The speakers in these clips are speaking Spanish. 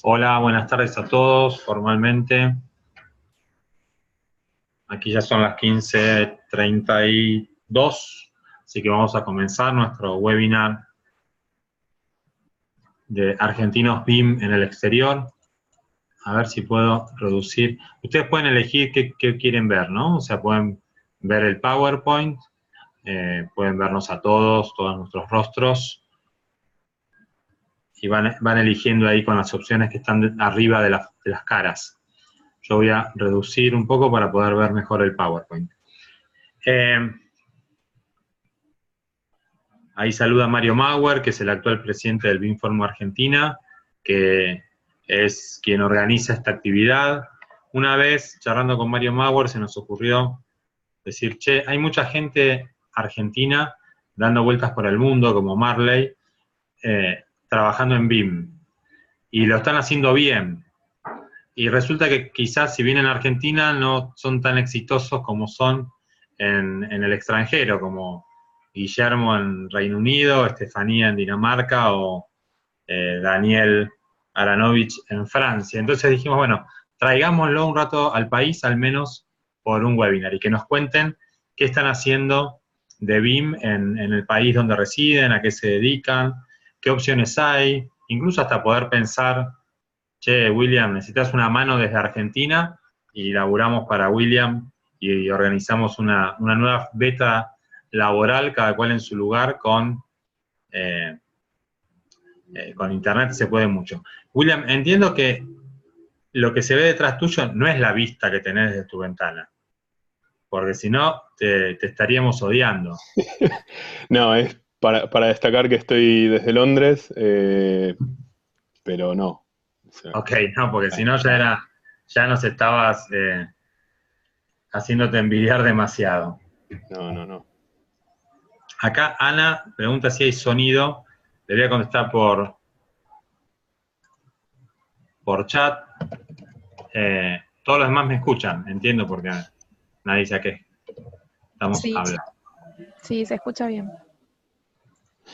Hola, buenas tardes a todos, formalmente. Aquí ya son las 15:32, así que vamos a comenzar nuestro webinar de argentinos BIM en el exterior. A ver si puedo reducir. Ustedes pueden elegir qué quieren ver, ¿no? O sea, pueden ver el PowerPoint, pueden vernos a todos nuestros rostros, y van eligiendo ahí con las opciones que están arriba de las caras. Yo voy a reducir un poco para poder ver mejor el PowerPoint. Ahí saluda Mario Mauer, que es el actual presidente del BIM Forum Argentina, que es quien organiza esta actividad. Una vez, charlando con Mario Mauer, se nos ocurrió decir, che, hay mucha gente argentina dando vueltas por el mundo, como Marley, trabajando en BIM, y lo están haciendo bien. Y resulta que quizás si vienen a Argentina no son tan exitosos como son en el extranjero, como Guillermo en Reino Unido, Estefanía en Dinamarca o Daniel Aranovich en Francia. Entonces dijimos, bueno, traigámoslo un rato al país, al menos por un webinar, y que nos cuenten qué están haciendo de BIM en el país donde residen, a qué se dedican, qué opciones hay, incluso hasta poder pensar, che, William, necesitas una mano desde Argentina, y laburamos para William y organizamos una nueva beta laboral, cada cual en su lugar, con internet se puede mucho. William, entiendo que lo que se ve detrás tuyo no es la vista que tenés desde tu ventana, porque si no, te estaríamos odiando. No, es para destacar que estoy desde Londres, pero no. O sea, Ok, no, porque si no nada. ya nos estabas haciéndote envidiar demasiado. No, no, no. Acá Ana pregunta si hay sonido, le voy a contestar por chat. Todos los demás me escuchan, entiendo, porque nadie dice a qué estamos Sí, hablando. sí, se escucha bien.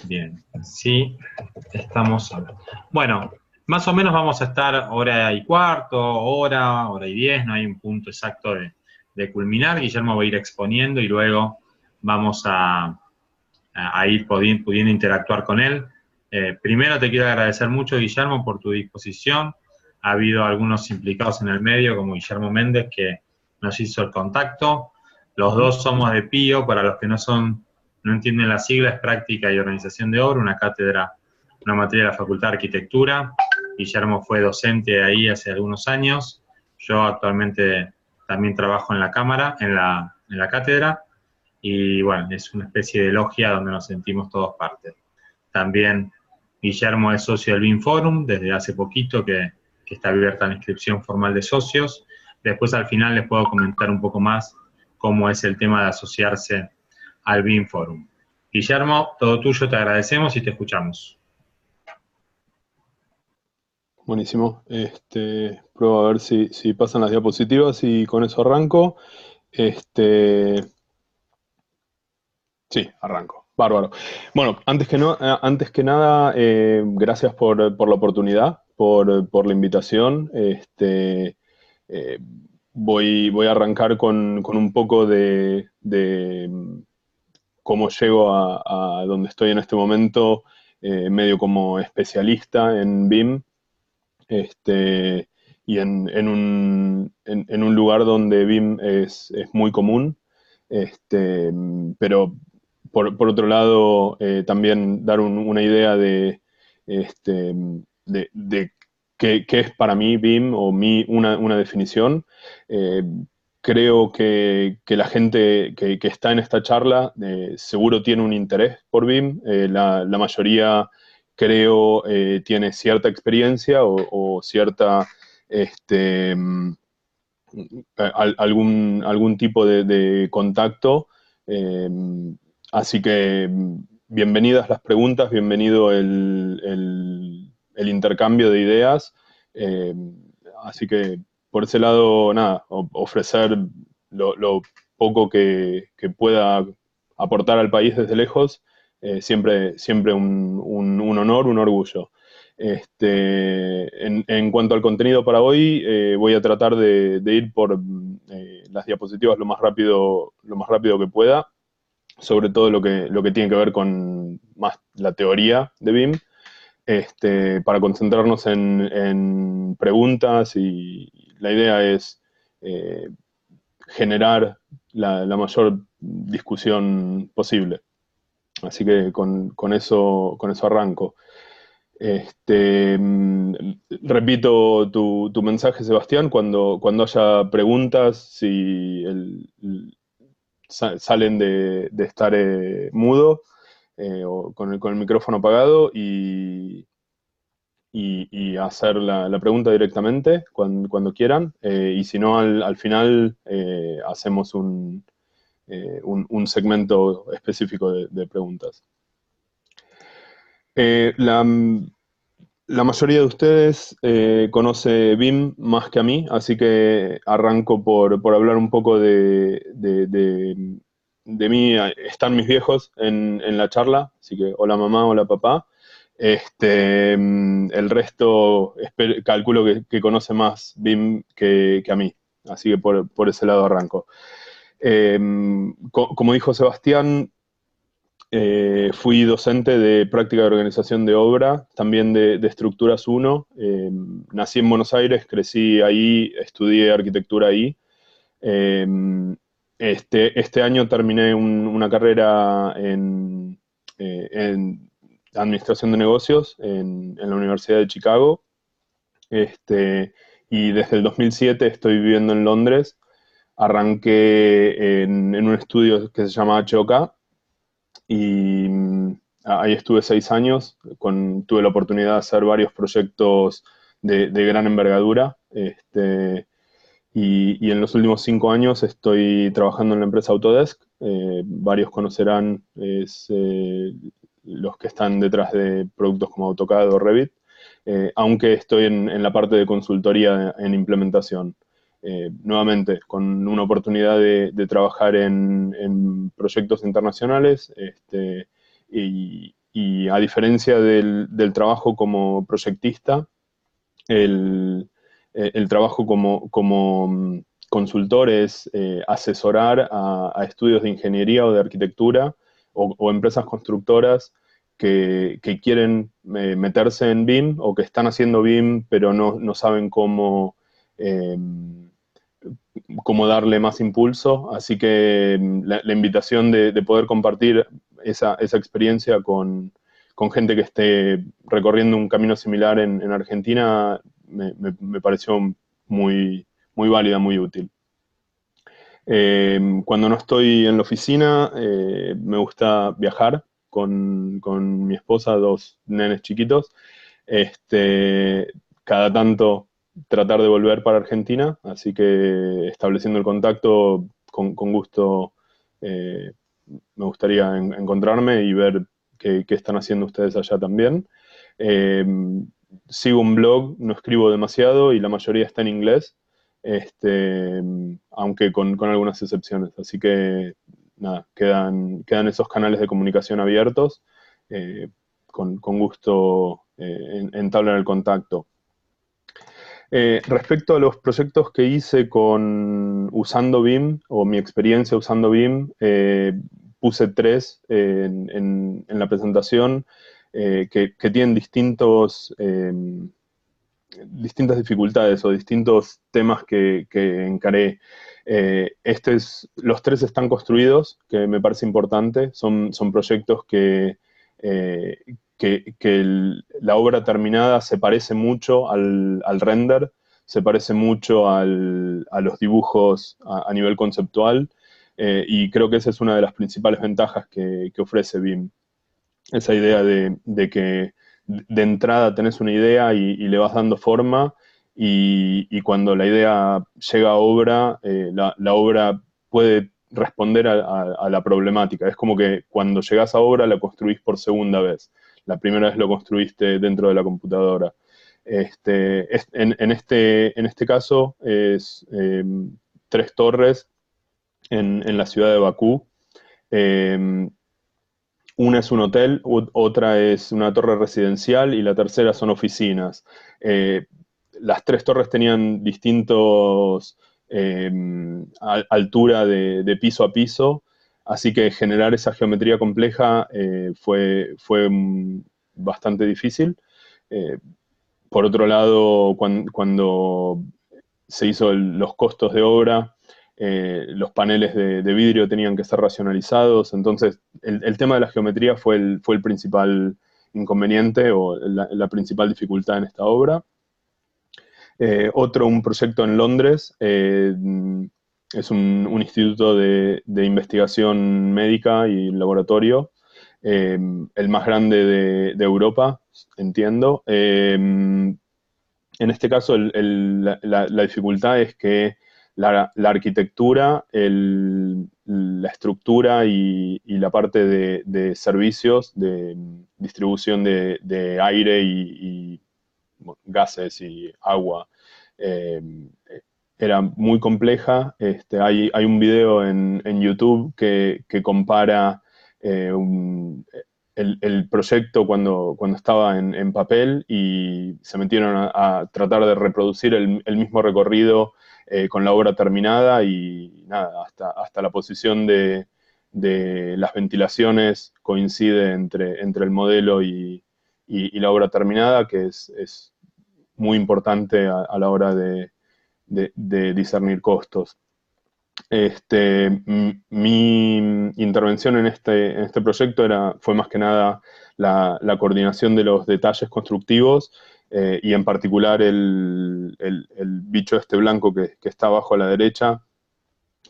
Bien, sí, estamos hablando. Bueno, más o menos vamos a estar hora y cuarto, hora y 10, no hay un punto exacto de culminar. Guillermo va a ir exponiendo y luego vamos a ir pudiendo interactuar con él. Primero te quiero agradecer mucho, Guillermo, por tu disposición. Ha habido algunos implicados en el medio, como Guillermo Méndez, que nos hizo el contacto. Los dos somos de PIO, para los que no entienden las siglas, es Práctica y Organización de Obra, una cátedra, una materia de la Facultad de Arquitectura. Guillermo fue docente ahí hace algunos años. Yo actualmente también trabajo en la cámara, en la cátedra, y bueno, es una especie de logia donde nos sentimos todos parte. También Guillermo es socio del BIM Forum desde hace poquito, que está abierta la inscripción formal de socios. Después al final les puedo comentar un poco más cómo es el tema de asociarse al BIM Forum. Guillermo, todo tuyo, te agradecemos y te escuchamos. Buenísimo. Pruebo a ver si pasan las diapositivas y con eso arranco. Este, sí, arranco. Bárbaro. Bueno, antes que nada, gracias por la oportunidad, por la invitación. Eh, voy a arrancar con un poco de cómo llego a donde estoy en este momento, medio como especialista en BIM, y en un lugar donde BIM es muy común, este, pero por otro lado, también dar una idea este, de qué es para mí BIM o una definición. Eh, Creo que la gente que está en esta charla seguro tiene un interés por BIM. La mayoría, creo, tiene cierta experiencia o cierta, este, algún tipo de contacto. Eh, Así que bienvenidas las preguntas, bienvenido el intercambio de ideas. Eh, Así que por ese lado, nada, ofrecer lo poco que pueda aportar al país desde lejos, siempre un honor, un orgullo. En cuanto al contenido para hoy, voy a tratar de ir por las diapositivas lo más rápido que pueda, sobre todo lo que tiene que ver con más la teoría de BIM, para concentrarnos en preguntas, y la idea es generar la mayor discusión posible. Así que con eso arranco. Repito tu mensaje, Sebastián, cuando haya preguntas, si salen de estar mudo, o con el micrófono apagado, y hacer la pregunta directamente cuando quieran, y si no, al final hacemos un segmento específico de preguntas. La mayoría de ustedes conoce BIM más que a mí, así que arranco por hablar un poco de mí. Están mis viejos en la charla, así que hola mamá, hola papá. El resto calculo que conoce más BIM que a mí, así que por ese lado arranco. Como dijo Sebastián, fui docente de práctica de organización de obra, también de Estructuras 1. Nací en Buenos Aires, crecí ahí, estudié arquitectura ahí. Eh, este año terminé una carrera en Administración de Negocios en la Universidad de Chicago. Y desde el 2007 estoy viviendo en Londres. Arranqué en un estudio que se llama HOK, y ahí estuve 6 años. Tuve la oportunidad de hacer varios proyectos de gran envergadura, y en los últimos 5 años estoy trabajando en la empresa Autodesk. Varios conocerán, los que están detrás de productos como AutoCAD o Revit, aunque estoy en la parte de consultoría en implementación. Nuevamente, con una oportunidad de trabajar en proyectos internacionales, y a diferencia del trabajo como proyectista, el trabajo como consultor es asesorar a estudios de ingeniería o de arquitectura, o empresas constructoras que quieren meterse en BIM, o que están haciendo BIM pero no saben eh, cómo darle más impulso. Así que la invitación de poder compartir esa experiencia con gente que esté recorriendo un camino similar en Argentina me pareció muy válida, muy útil. Cuando no estoy en la oficina, me gusta viajar con mi esposa, 2 nenes chiquitos. Cada tanto tratar de volver para Argentina, así que estableciendo el contacto, con gusto, eh, me gustaría encontrarme y ver qué están haciendo ustedes allá también. Eh, Sigo un blog, no escribo demasiado y la mayoría está en inglés, aunque con algunas excepciones. Así que nada, quedan esos canales de comunicación abiertos. Con gusto entablar el contacto. Respecto a los proyectos que hice usando BIM, o mi experiencia usando BIM, puse 3 en la presentación, que tienen distintas dificultades o distintos temas que encaré. Los 3 están construidos, que me parece importante. Son proyectos eh, la obra terminada se parece mucho al render, se parece mucho a los dibujos a nivel conceptual, y creo que esa es una de las principales ventajas que ofrece BIM. Esa idea de que de entrada tenés una idea y le vas dando forma, y cuando la idea llega a obra, la obra puede responder a la problemática. Es como que cuando llegás a obra la construís por segunda vez. La primera vez lo construiste dentro de la computadora. En este caso es 3 torres en la ciudad de Bakú. una es un hotel, otra es una torre residencial y la tercera son oficinas. Eh, las tres torres tenían distintos altura de piso a piso, así que generar esa geometría compleja fue bastante difícil. Eh, por otro lado, cuando se hizo los costos de obra, los paneles de vidrio tenían que ser racionalizados, entonces el tema de la geometría fue el principal inconveniente o la principal dificultad en esta obra. Un proyecto en Londres, es un instituto de investigación médica y laboratorio, el más grande de Europa, entiendo. En este caso, la dificultad es que la arquitectura, la estructura y la parte de servicios, de distribución de aire y bueno, gases y agua, eh, era muy compleja. Hay un video en YouTube que compara eh, un- el proyecto cuando estaba en papel y se metieron a tratar de reproducir el mismo recorrido con la obra terminada y nada, hasta la posición de las ventilaciones coincide entre el modelo y la obra terminada, que es muy importante a la hora de discernir costos. Mi intervención en este proyecto fue más que nada la coordinación de los detalles constructivos y en particular el bicho este blanco que está abajo a la derecha,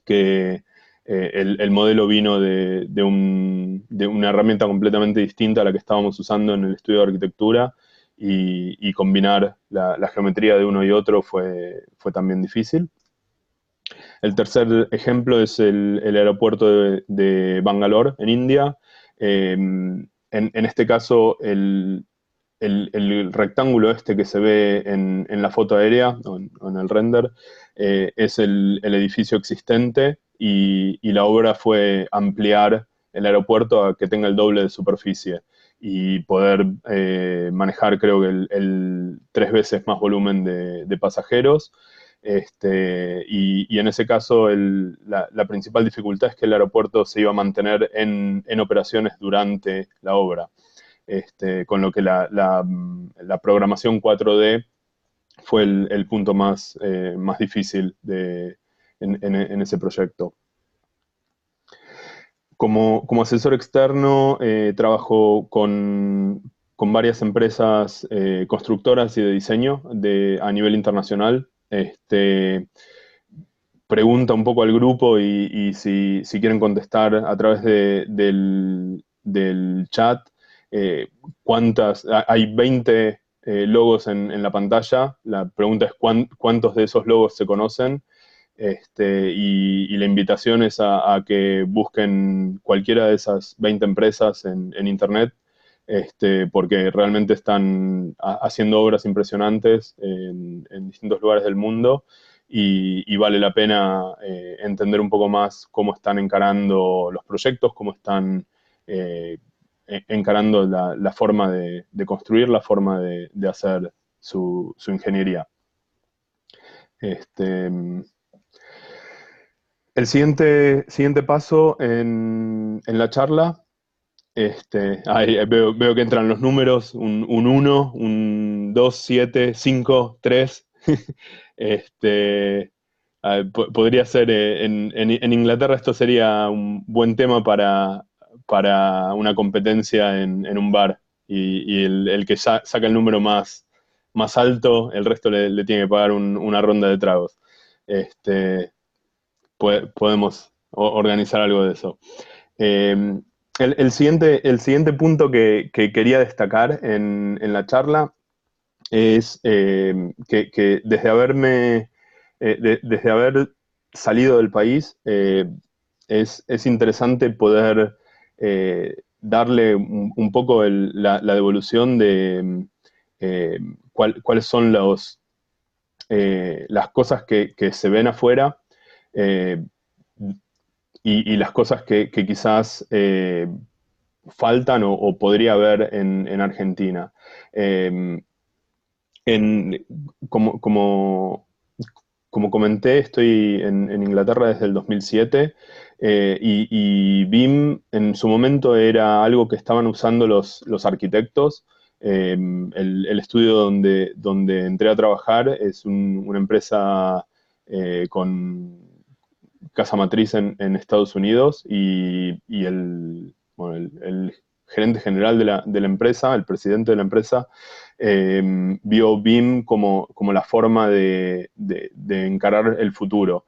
que el modelo vino de una herramienta completamente distinta a la que estábamos usando en el estudio de arquitectura y combinar la geometría de uno y otro fue también difícil. El tercer ejemplo es el aeropuerto de Bangalore, en India. En este caso, el rectángulo este que se ve en la foto aérea o en el render es el edificio existente y la obra fue ampliar el aeropuerto a que tenga el doble de superficie y poder manejar, creo que tres veces más volumen de pasajeros. Y en ese caso, la principal dificultad es que el aeropuerto se iba a mantener en operaciones durante la obra. Con lo que la programación 4D fue el punto más difícil en ese proyecto. Como asesor externo, trabajo con varias empresas constructoras y de diseño a nivel internacional. Pregunta un poco al grupo y si quieren contestar a través del chat. Hay 20 logos en la pantalla. La pregunta es cuántos de esos logos se conocen. Y la invitación es a que busquen cualquiera de esas 20 empresas en Internet, porque realmente están haciendo obras impresionantes en distintos lugares del mundo y vale la pena entender un poco más cómo están encarando los proyectos, cómo están encarando la forma de construir, la forma de hacer su ingeniería. El siguiente paso en la charla, ahí veo que entran los números, un 1, un 2, 7, 5, 3. Podría ser, en Inglaterra esto sería un buen tema para una competencia en un bar. Y el que saca el número más alto, el resto le tiene que pagar una ronda de tragos. Podemos organizar algo de eso. El siguiente punto que quería destacar en la charla es que desde haber salido del país, es interesante poder darle un poco la devolución de cuáles son las cosas que se ven afuera eh, y las cosas que quizás faltan o podría haber en Argentina. En, como, como, como comenté, estoy en Inglaterra desde el 2007 y BIM en su momento era algo que estaban usando los arquitectos. El estudio donde entré a trabajar es una empresa con casa matriz en Estados Unidos y bueno, el gerente general de la empresa, el presidente de la empresa, vio BIM como la forma de encarar el futuro.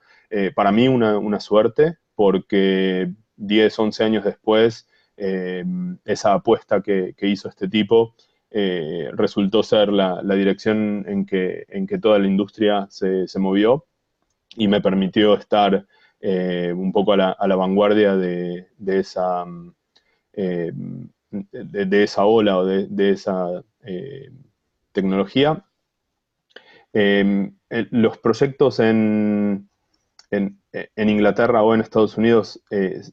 Para mí una suerte, porque 10, 11 años después, esa apuesta que hizo este tipo resultó ser la dirección en que toda la industria se movió y me permitió estar un poco a la vanguardia de esa, eh, de esa ola o de esa tecnología. Los proyectos en Inglaterra o en Estados Unidos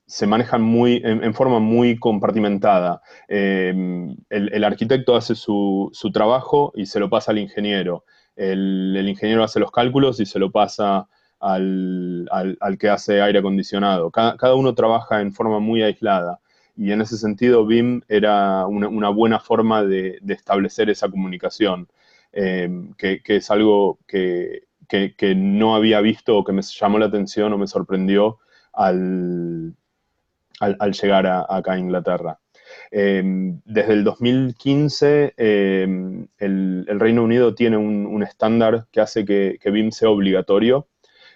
se manejan en forma muy compartimentada. El arquitecto hace su trabajo y se lo pasa al ingeniero. El ingeniero hace los cálculos y se lo pasa al que hace aire acondicionado. Cada uno trabaja en forma muy aislada. Y en ese sentido, BIM era una buena forma de establecer esa comunicación, que es algo que no había visto o que me llamó la atención o me sorprendió al llegar acá a Inglaterra. Desde el 2015, el Reino Unido tiene un estándar que hace que BIM sea obligatorio.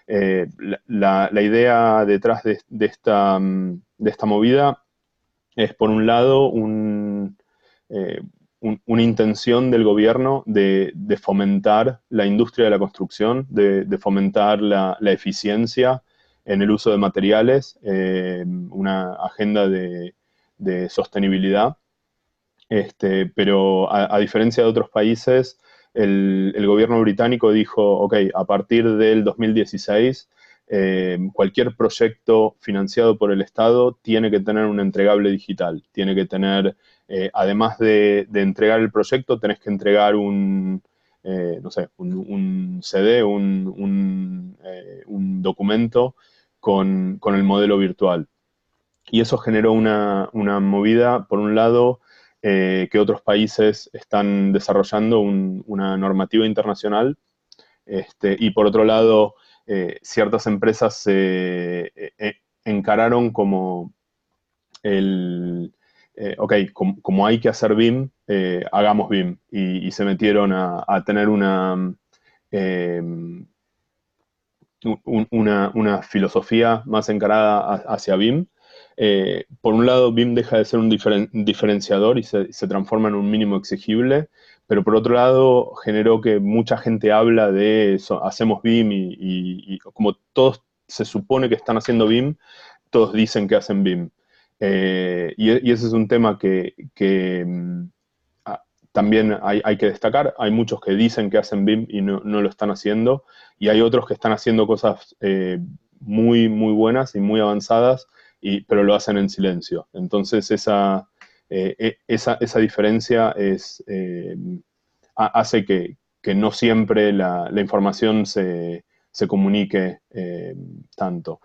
La idea detrás de esta movida es, por un lado, una intención del gobierno de fomentar la industria de la construcción, de fomentar la eficiencia en el uso de materiales, una agenda de sostenibilidad. Pero a diferencia de otros países, el gobierno británico dijo, ok, a partir del 2016, cualquier proyecto financiado por el Estado tiene que tener un entregable digital, tiene que tener, además de entregar el proyecto, tenés que entregar no sé, un CD, un documento con el modelo virtual. Y eso generó una movida, por un lado, que otros países están desarrollando una normativa internacional, y por otro lado, ciertas empresas se encararon como ok, como hay que hacer BIM, hagamos BIM, y se metieron a tener eh, una filosofía más encarada hacia BIM. Por un lado, BIM deja de ser un diferenciador y se transforma en un mínimo exigible, pero por otro lado generó que mucha gente habla de eso, hacemos BIM y como todos se supone que están haciendo BIM, todos dicen que hacen BIM. Y ese es un tema que también hay que destacar. Hay muchos que dicen que hacen BIM y no lo están haciendo, y hay otros que están haciendo cosas muy, muy buenas y muy avanzadas, pero lo hacen en silencio. Entonces esa diferencia hace que no siempre la información se comunique tanto.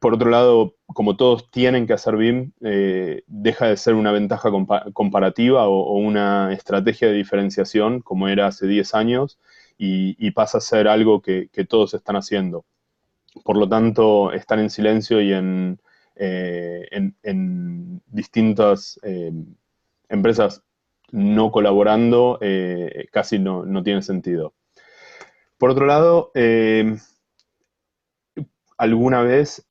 Por otro lado, como todos tienen que hacer BIM, deja de ser una ventaja comparativa o una estrategia de diferenciación como era hace 10 años y pasa a ser algo que todos están haciendo. Por lo tanto, estar en silencio y en distintas empresas no colaborando casi no tiene sentido. Por otro lado, alguna vez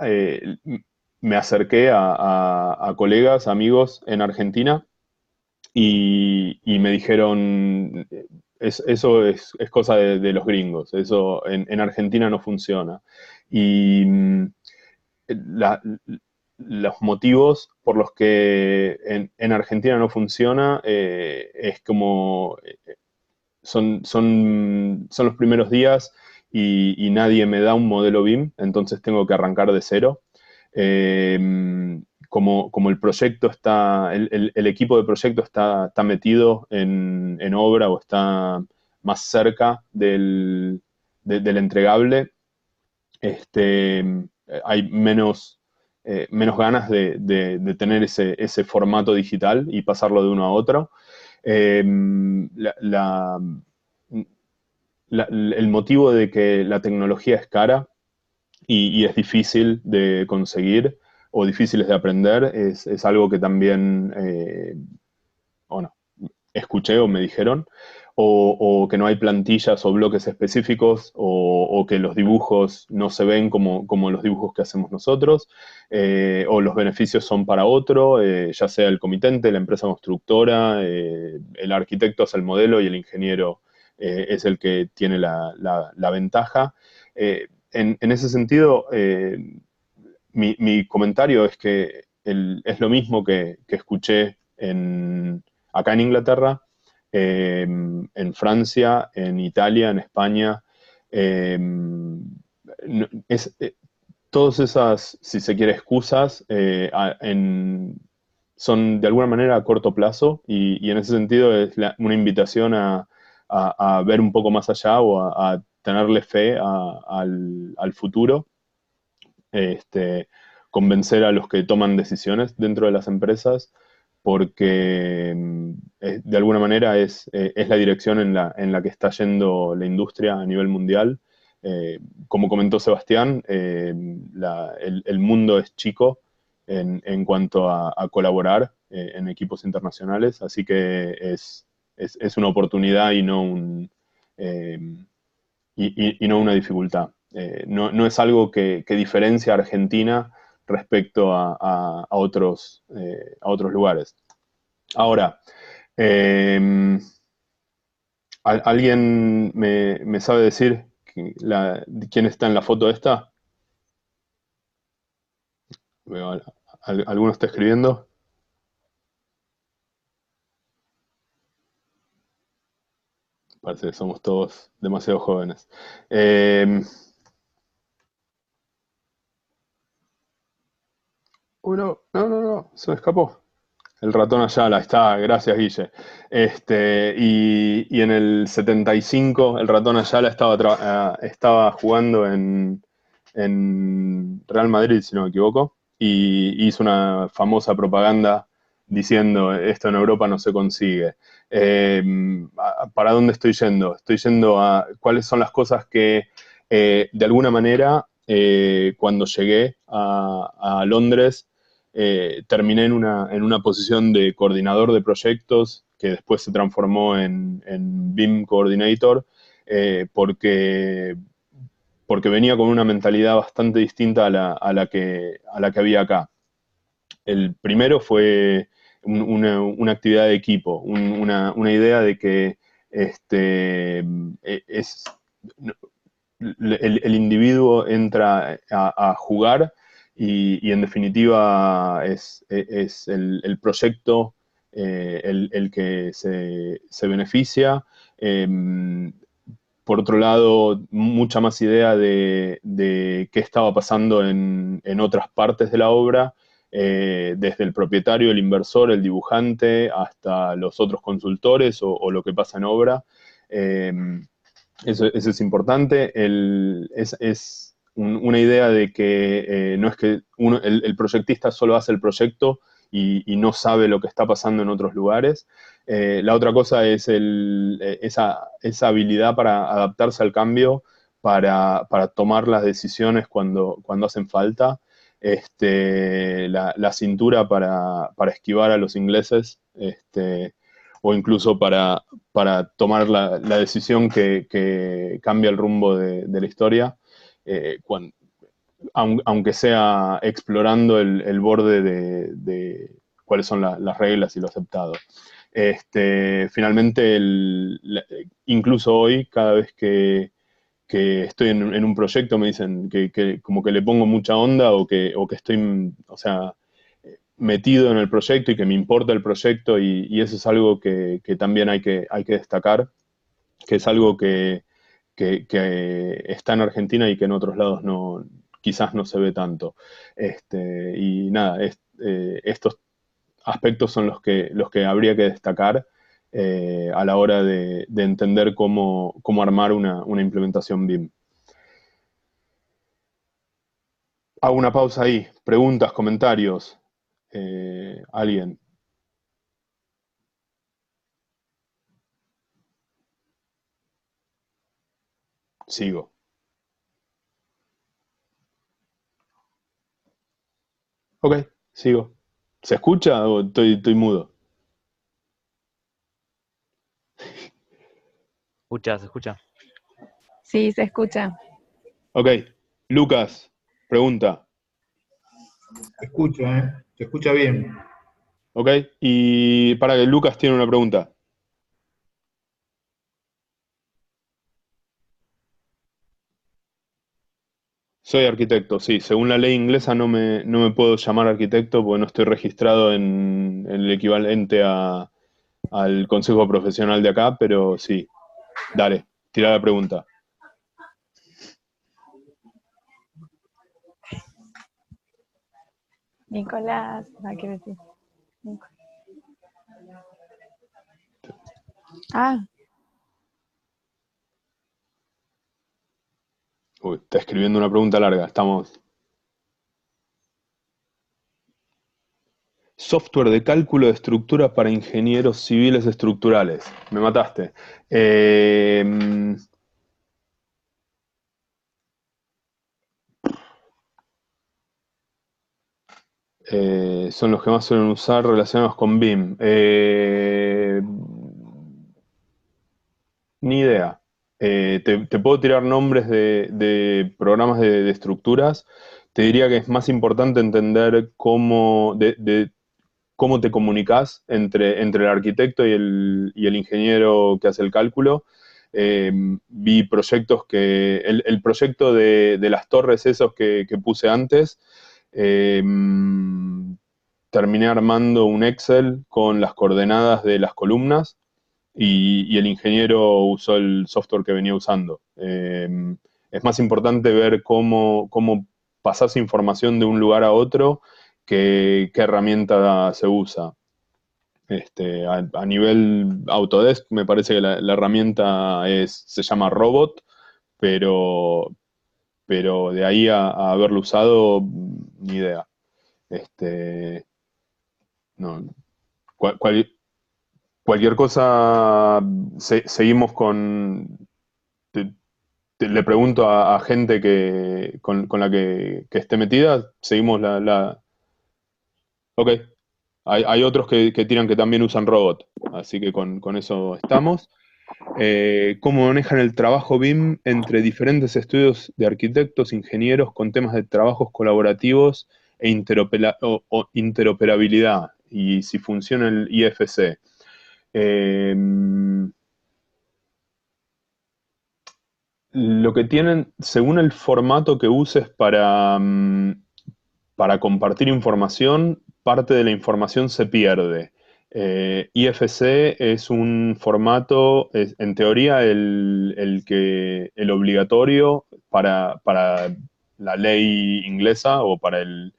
me acerqué a colegas, amigos en Argentina y me dijeron, eso es cosa de los gringos, eso en Argentina no funciona. Y la- los motivos por los que en Argentina no funciona es como son los primeros días y nadie me da un modelo BIM, entonces tengo que arrancar de cero. Eh, como el proyecto está, el equipo de proyecto está metido en obra o está más cerca del entregable, hay menos ganas de tener ese formato digital y pasarlo de uno a otro. Eh, la- la- el motivo de que la tecnología es cara y es difícil de conseguir o difíciles de aprender es algo que también, bueno, escuché o me dijeron, o que no hay plantillas o bloques específicos, o que los dibujos no se ven como los dibujos que hacemos nosotros, o los beneficios son para otro, ya sea el comitente, la empresa constructora, el arquitecto hace el modelo y el ingeniero es el que tiene la ventaja. En ese sentido, mi comentario es que es lo mismo que escuché acá en Inglaterra, en Francia, en Italia, en España. eh, no- es, Todas esas, si se quiere, excusas son de alguna manera a corto plazo y en ese sentido es una invitación a ver un poco más allá o a tenerle fe al futuro, este, convencer a los que toman decisiones dentro de las empresas, porque de alguna manera es la dirección en la que está yendo la industria a nivel mundial. Como comentó Sebastián, el mundo es chico en cuanto a colaborar en equipos internacionales, así que es una oportunidad y no eh, y no una dificultad. No es algo que diferencia a Argentina respecto a otros lugares. Ahora, eh, ¿alguien me sabe decir quién está en la foto esta? Veo, ¿alguno está escribiendo? Parece que somos todos demasiado jóvenes. Eh, no, se me escapó. El ratón Ayala, está, gracias Guille. Y en el 75 el ratón Ayala estaba jugando en Real Madrid, si no me equivoco, y hizo una famosa propaganda diciendo, esto en Europa no se consigue. Eh, ¿Para dónde estoy yendo? Estoy yendo a cuáles son las cosas que, de alguna manera, cuando llegué a Londres, terminé en una posición de coordinador de proyectos que después se transformó en BIM Coordinator, porque venía con una mentalidad bastante distinta a la que había acá. El primero fue una actividad de equipo, una idea de que es el individuo entra a jugar y en definitiva es el proyecto el que se beneficia. Eh, por otro lado, mucha más idea de qué estaba pasando en otras partes de la obra, desde el propietario, el inversor, el dibujante, hasta los otros consultores o lo que pasa en obra. Eh, eso es importante. Es una idea de que no es que el proyectista solo hace el proyecto y no sabe lo que está pasando en otros lugares. La otra cosa es esa habilidad para adaptarse al cambio, para tomar las decisiones cuando hacen falta. La cintura para esquivar a los ingleses, o incluso para tomar la decisión que cambia el rumbo de la historia, aunque sea explorando el borde de cuáles son las reglas y lo aceptado. Finalmente, incluso hoy, cada vez que estoy en un proyecto me dicen que como que le pongo mucha onda o que estoy, o sea, metido en el proyecto y que me importa el proyecto y eso es algo que también hay que destacar, que es algo que está en Argentina y que en otros lados quizás no se ve tanto. Y nada, estos aspectos son los que habría que destacar a la hora de entender cómo armar una implementación BIM. Hago una pausa ahí. Preguntas, comentarios. ¿Alguien? Sigo. Ok, sigo. ¿Se escucha o estoy mudo? Se escucha. Sí, se escucha. Ok, Lucas, pregunta. Se escucha bien. Ok, y para que Lucas tiene una pregunta. Soy arquitecto, sí. Según la ley inglesa no me puedo llamar arquitecto porque no estoy registrado en el equivalente al consejo profesional de acá, pero sí. Dale, tira la pregunta. Nicolás, ¿qué decir? Ah, Uy, está escribiendo una pregunta larga. Estamos. Software de cálculo de estructuras para ingenieros civiles estructurales. Me mataste. Son los que más suelen usar relacionados con BIM. Ni idea. Te puedo tirar nombres de programas de estructuras. Te diría que es más importante entender cómo te comunicas entre el arquitecto y el ingeniero que hace el cálculo. Vi proyectos el proyecto de las torres esos que puse antes, eh, terminé armando un Excel con las coordenadas de las columnas y el ingeniero usó el software que venía usando. Es más importante ver cómo pasas información de un lugar a otro qué herramienta se usa. A nivel Autodesk me parece que la herramienta se llama Robot, pero, pero de ahí a haberlo usado, ni idea. No, cual- cualquier cosa, seguimos con... te- le pregunto a gente con la que esté metida, seguimos Ok, hay otros que tiran que también usan robot, así que con eso estamos. ¿Cómo manejan el trabajo BIM entre diferentes estudios de arquitectos, ingenieros con temas de trabajos colaborativos e o interoperabilidad? Y si funciona el IFC. Eh, lo que tienen, según el formato que uses para compartir información, parte de la información se pierde. IFC es un formato, en teoría, el obligatorio para la ley inglesa o para el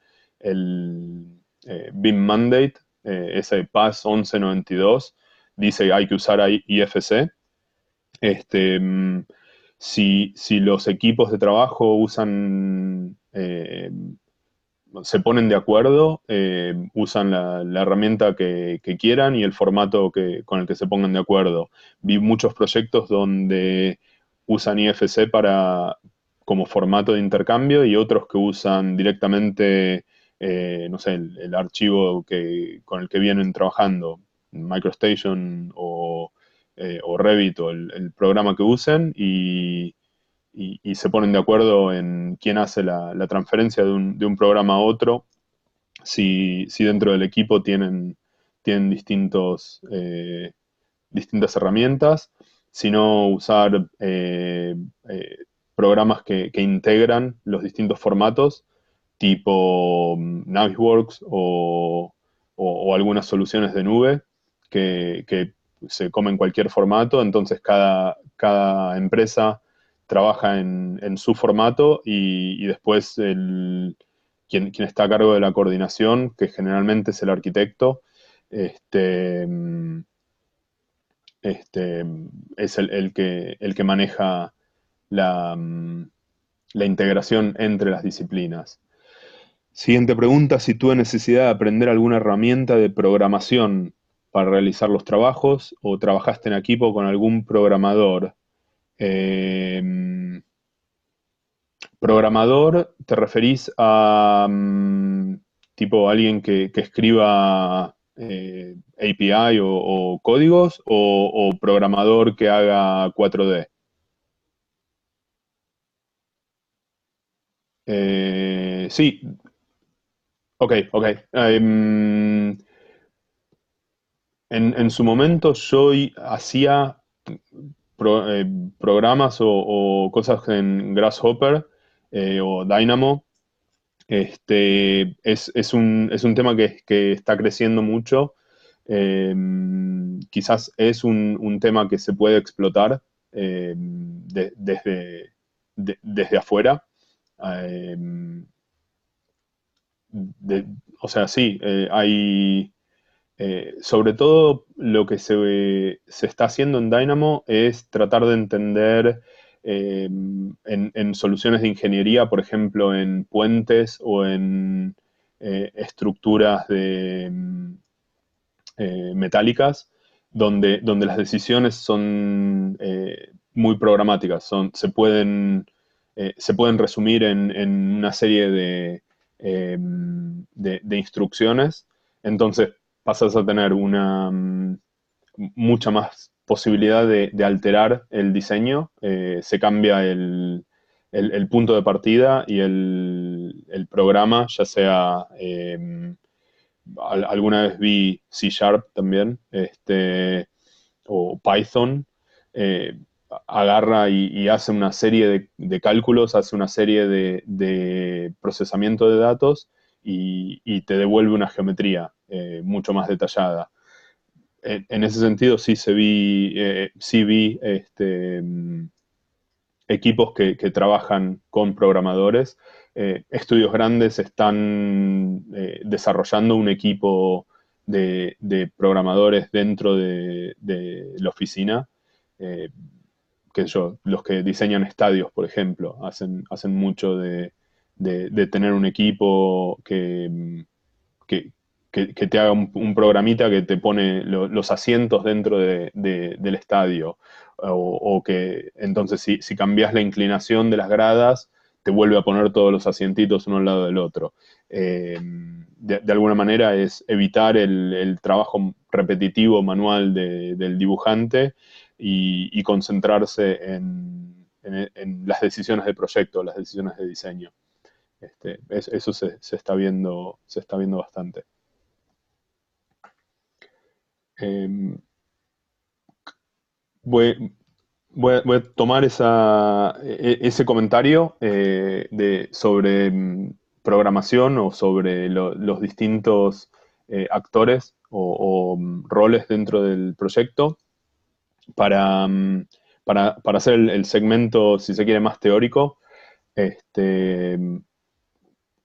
BIM Mandate, ese PAS 1192, dice que hay que usar IFC. Si los equipos de trabajo se ponen de acuerdo, usan la herramienta que quieran y el formato con el que se pongan de acuerdo. Vi muchos proyectos donde usan IFC como formato de intercambio y otros que usan directamente, no sé, el archivo con el que vienen trabajando, MicroStation o Revit o el programa que usen y se ponen de acuerdo en quién hace la transferencia de un programa a otro, si dentro del equipo tienen distintas herramientas, sino usar programas que integran los distintos formatos, tipo Navisworks o algunas soluciones de nube que se comen cualquier formato, entonces cada empresa trabaja en su formato y después quien está a cargo de la coordinación, que generalmente es el arquitecto, este, es el que maneja la, la integración entre las disciplinas. Siguiente pregunta, si tuve necesidad de aprender alguna herramienta de programación para realizar los trabajos o trabajaste en equipo con algún programador. Programador, ¿te referís a tipo alguien que escriba API o códigos o programador que haga 4D? Sí, ok, ok. En su momento yo hacía pro- eh, programas o cosas en Grasshopper o Dynamo. Es un tema que está creciendo mucho. Eh, Quizás es un tema que se puede explotar desde afuera. Eh, de- o sea, sí, hay... sobre todo lo que se está haciendo en Dynamo es tratar de entender en soluciones de ingeniería, por ejemplo, en puentes o en estructuras metálicas, donde las decisiones son muy programáticas, se pueden resumir en una serie de instrucciones. Entonces pasas a tener mucha más posibilidad de alterar el diseño, se cambia el punto de partida y el programa, ya sea alguna vez vi C Sharp también, o Python, eh, agarra y hace una serie de cálculos, hace una serie de procesamiento de datos y te devuelve una geometría mucho más detallada. En ese sentido sí vi equipos que trabajan con programadores. Estudios grandes están desarrollando un equipo de programadores dentro de la oficina. Eh, los que diseñan estadios, por ejemplo, hacen mucho de tener un equipo que, que te haga un programita que te pone los asientos dentro del estadio. O que entonces si cambias la inclinación de las gradas, te vuelve a poner todos los asientitos uno al lado del otro. De alguna manera es evitar el trabajo repetitivo manual del dibujante y concentrarse en las decisiones de proyecto, las decisiones de diseño. Eso se está viendo bastante. Eh, voy, voy a tomar ese comentario sobre programación o sobre los distintos actores o roles dentro del proyecto para, para hacer el segmento, si se quiere, más teórico. Este,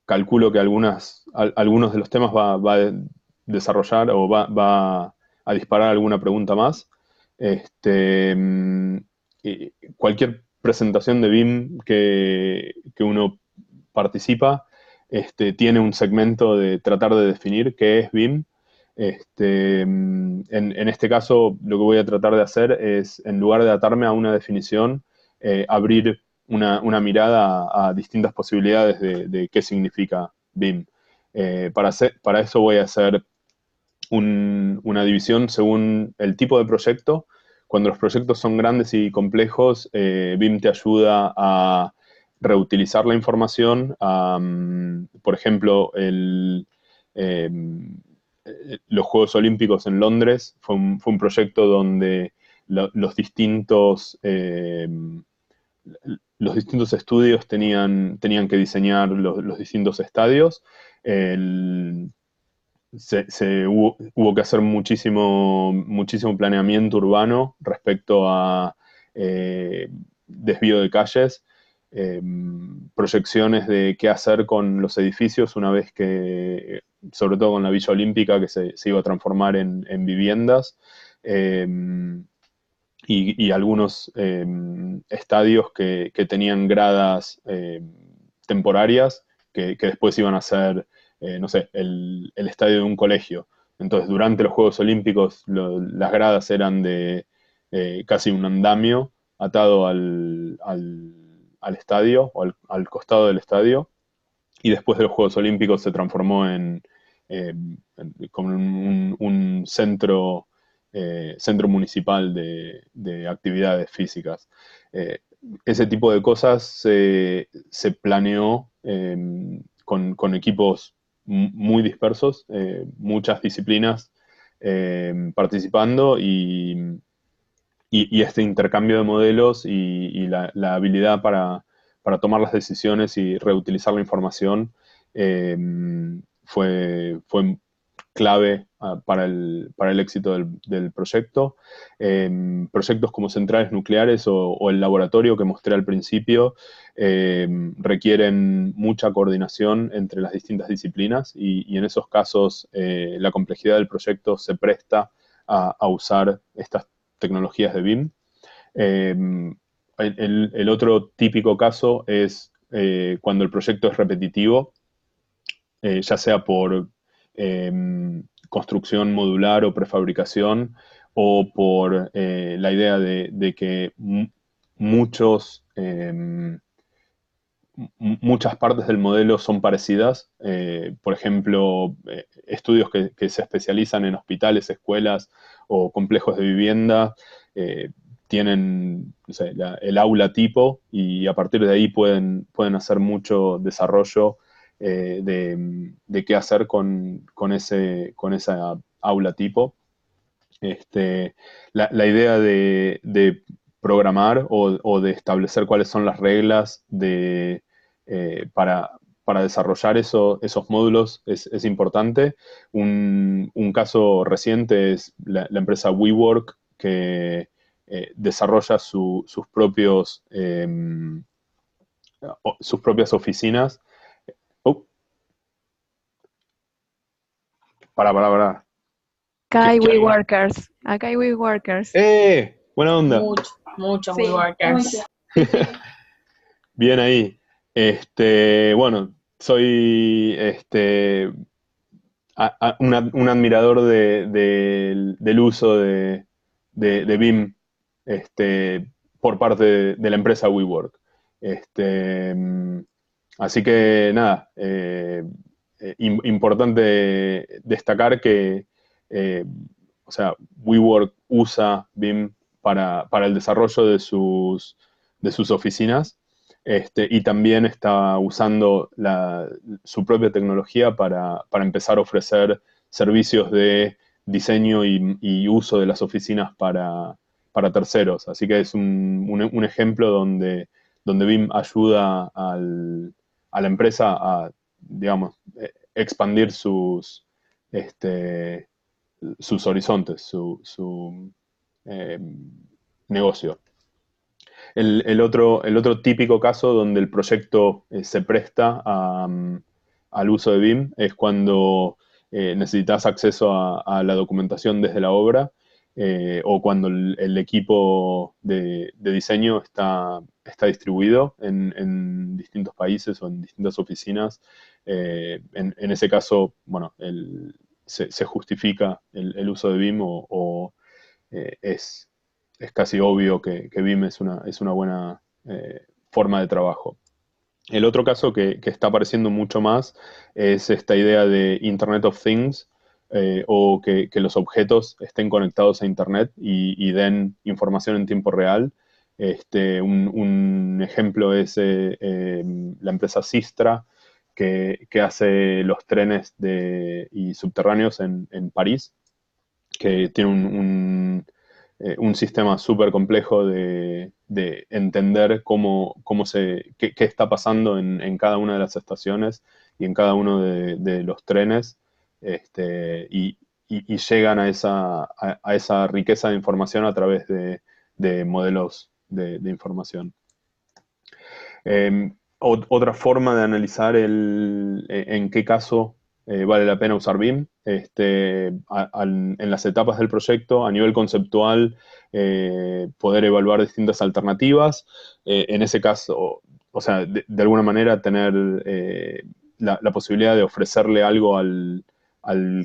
Calculo que algunos de los temas va a desarrollar o va a disparar alguna pregunta más. Este, Cualquier presentación de BIM que uno participa tiene un segmento de tratar de definir qué es BIM. En este caso, lo que voy a tratar de hacer es, en lugar de atarme a una definición, abrir una mirada a distintas posibilidades de qué significa BIM. Para eso voy a hacer una división según el tipo de proyecto. Cuando los proyectos son grandes y complejos, BIM te ayuda a reutilizar la información. Por ejemplo, eh, los Juegos Olímpicos en Londres fue un proyecto donde los los distintos estudios tenían que diseñar los distintos estadios. El, hubo que hacer muchísimo planeamiento urbano respecto a desvío de calles. proyecciones de qué hacer con los edificios una vez que, sobre todo con la Villa Olímpica, que se iba a transformar en viviendas, y algunos estadios que tenían gradas temporarias que después iban a ser, no sé, el estadio de un colegio. Entonces, durante los Juegos Olímpicos, las gradas eran de casi un andamio atado al estadio o al costado del estadio, y después de los Juegos Olímpicos se transformó como un centro municipal de actividades físicas. Eh, Ese tipo de cosas se planeó con equipos muy dispersos, muchas disciplinas participando, y este intercambio de modelos y la habilidad para tomar las decisiones y reutilizar la información eh, fue clave para el éxito del proyecto. Proyectos como centrales nucleares o el laboratorio que mostré al principio requieren mucha coordinación entre las distintas disciplinas, y en esos casos la complejidad del proyecto se presta a usar estas tecnologías de BIM. El otro típico caso es cuando el proyecto es repetitivo, ya sea por construcción modular o prefabricación, o por la idea de que muchos, muchas partes del modelo son parecidas. Por ejemplo, estudios que se especializan en hospitales, escuelas o complejos de vivienda, tienen, no sé, el aula tipo, y a partir de ahí pueden hacer mucho desarrollo de qué hacer con esa aula tipo. La idea de programar o de establecer cuáles son las reglas para desarrollar esos módulos es importante. Un caso reciente es la empresa WeWork, que desarrolla sus propias oficinas. Oh, para. Acá hay WeWorkers. Acá hay WeWorkers. Buena onda. Muchos Sí. WeWorkers. Bien ahí. Bueno, soy un admirador del uso de BIM por parte de la empresa WeWork. Así que nada, importante destacar que o sea, WeWork usa BIM para el desarrollo de sus oficinas, y también está usando su propia tecnología para empezar a ofrecer servicios de diseño y uso de las oficinas para terceros. Así que es un ejemplo donde BIM ayuda a la empresa a, digamos, expandir sus horizontes, su negocio. El otro típico caso donde el proyecto se presta al uso de BIM es cuando necesitas acceso a la documentación desde la obra, o cuando el equipo de diseño está distribuido en distintos países o en distintas oficinas. En ese caso, bueno, se justifica el uso de BIM, o es casi obvio que BIM es una buena forma de trabajo. El otro caso que está apareciendo mucho más es esta idea de Internet of Things, o que los objetos estén conectados a Internet y den información en tiempo real. Un ejemplo es la empresa Sistra, que hace los trenes y subterráneos en París, que tiene un sistema súper complejo de entender qué está pasando en cada una de las estaciones y en cada uno de los trenes, y llegan a esa riqueza de información a través de modelos de información. Otra forma de analizar en qué caso vale la pena usar BIM, en las etapas del proyecto, a nivel conceptual, poder evaluar distintas alternativas. En ese caso, o sea, de alguna manera tener la posibilidad de ofrecerle algo al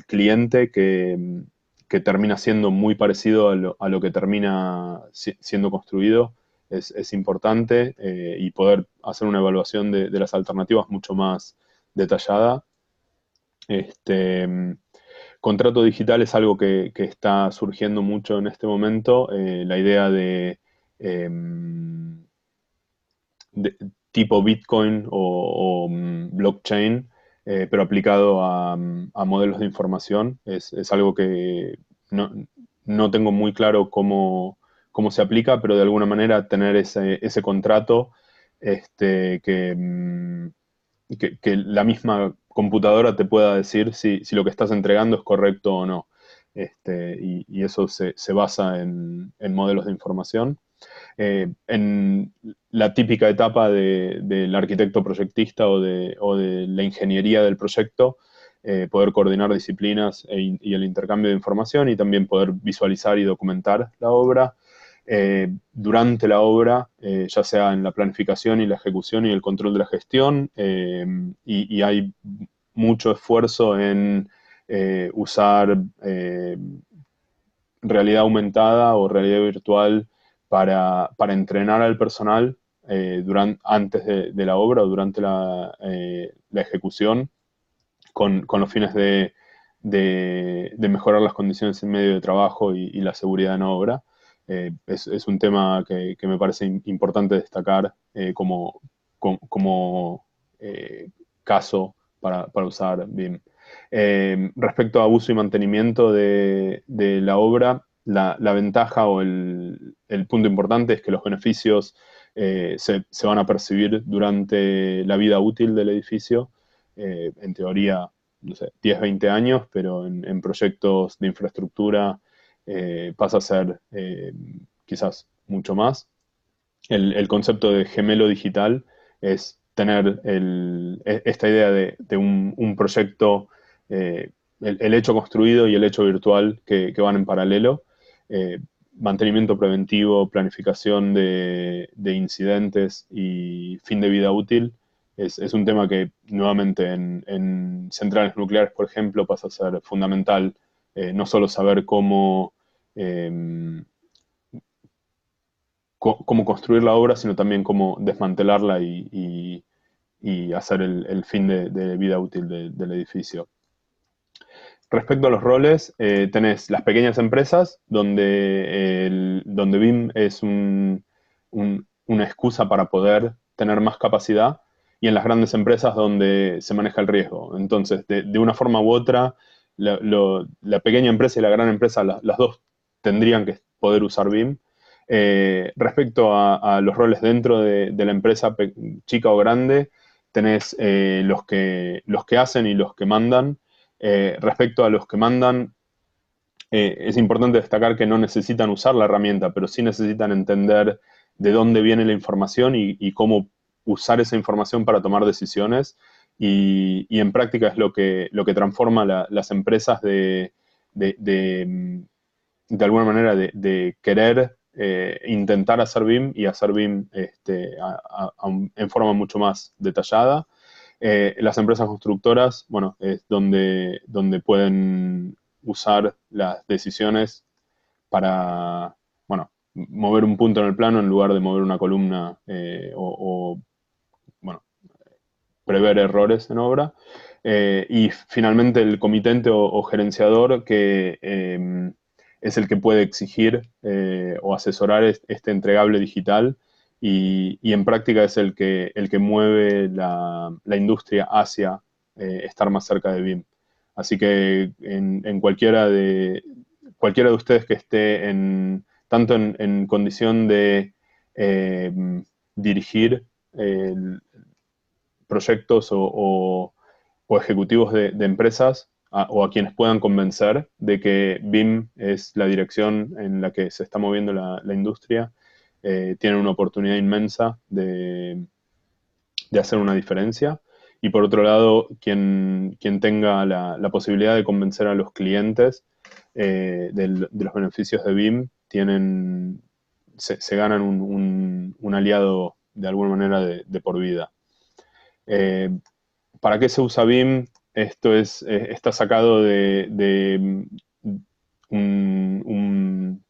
cliente que termina siendo muy parecido a lo que termina siendo construido es importante, y poder hacer una evaluación de las alternativas mucho más detallada. Este, Contrato digital es algo que está surgiendo mucho en este momento. La idea de tipo Bitcoin o blockchain, pero aplicado a modelos de información, es algo que no, no tengo muy claro cómo se aplica, pero de alguna manera tener ese contrato, que la misma computadora te pueda decir si lo que estás entregando es correcto o no. Y eso se basa en modelos de información. En la típica etapa del arquitecto proyectista o de la ingeniería del proyecto, poder coordinar disciplinas y el intercambio de información, y también poder visualizar y documentar la obra. Durante la obra, ya sea en la planificación y la ejecución y el control de la gestión, y hay mucho esfuerzo en usar realidad aumentada o realidad virtual para entrenar al personal antes de la obra o durante la ejecución, con los fines de mejorar las condiciones en medio de trabajo y la seguridad en obra. Es un tema que me parece importante destacar como caso para usar BIM. Respecto a uso y mantenimiento de la obra, la ventaja o el punto importante es que los beneficios se van a percibir durante la vida útil del edificio. En teoría, no sé, 10, 20 años, pero en proyectos de infraestructura pasa a ser quizás mucho más. El concepto de gemelo digital es tener esta idea de un proyecto, el hecho construido y el hecho virtual que van en paralelo. Eh, Mantenimiento preventivo, planificación de incidentes y fin de vida útil es un tema que nuevamente en centrales nucleares, por ejemplo, pasa a ser fundamental. No solo saber eh, cómo construir la obra, sino también cómo desmantelarla y hacer el fin de vida útil del edificio. Respecto a los roles, tenés las pequeñas empresas, donde BIM es una excusa para poder tener más capacidad, y en las grandes empresas donde se maneja el riesgo. Entonces, de una forma u otra, la pequeña empresa y la gran empresa, las dos tendrían que poder usar BIM. Respecto a los roles dentro de la empresa chica o grande, tenés los que hacen y los que mandan. Respecto a los que mandan, es importante destacar que no necesitan usar la herramienta, pero sí necesitan entender de dónde viene la información y cómo usar esa información para tomar decisiones. Y en práctica es lo que transforma las empresas de alguna manera de querer intentar hacer BIM y hacer BIM en forma mucho más detallada. Las empresas constructoras, bueno, es donde pueden usar las decisiones para, bueno, mover un punto en el plano en lugar de mover una columna, bueno, prever errores en obra. Y finalmente el comitente o gerenciador, que es el que puede exigir o asesorar este entregable digital, y en práctica es el que mueve la industria hacia estar más cerca de BIM. Así que en cualquiera de ustedes que esté tanto en condición de dirigir proyectos o ejecutivos de empresas, o a quienes puedan convencer de que BIM es la dirección en la que se está moviendo la industria, tienen una oportunidad inmensa hacer una diferencia. Y por otro lado, quien tenga la posibilidad de convencer a los clientes de los beneficios de BIM, se ganan un aliado de alguna manera de por vida. ¿Para qué se usa BIM? Esto está sacado de un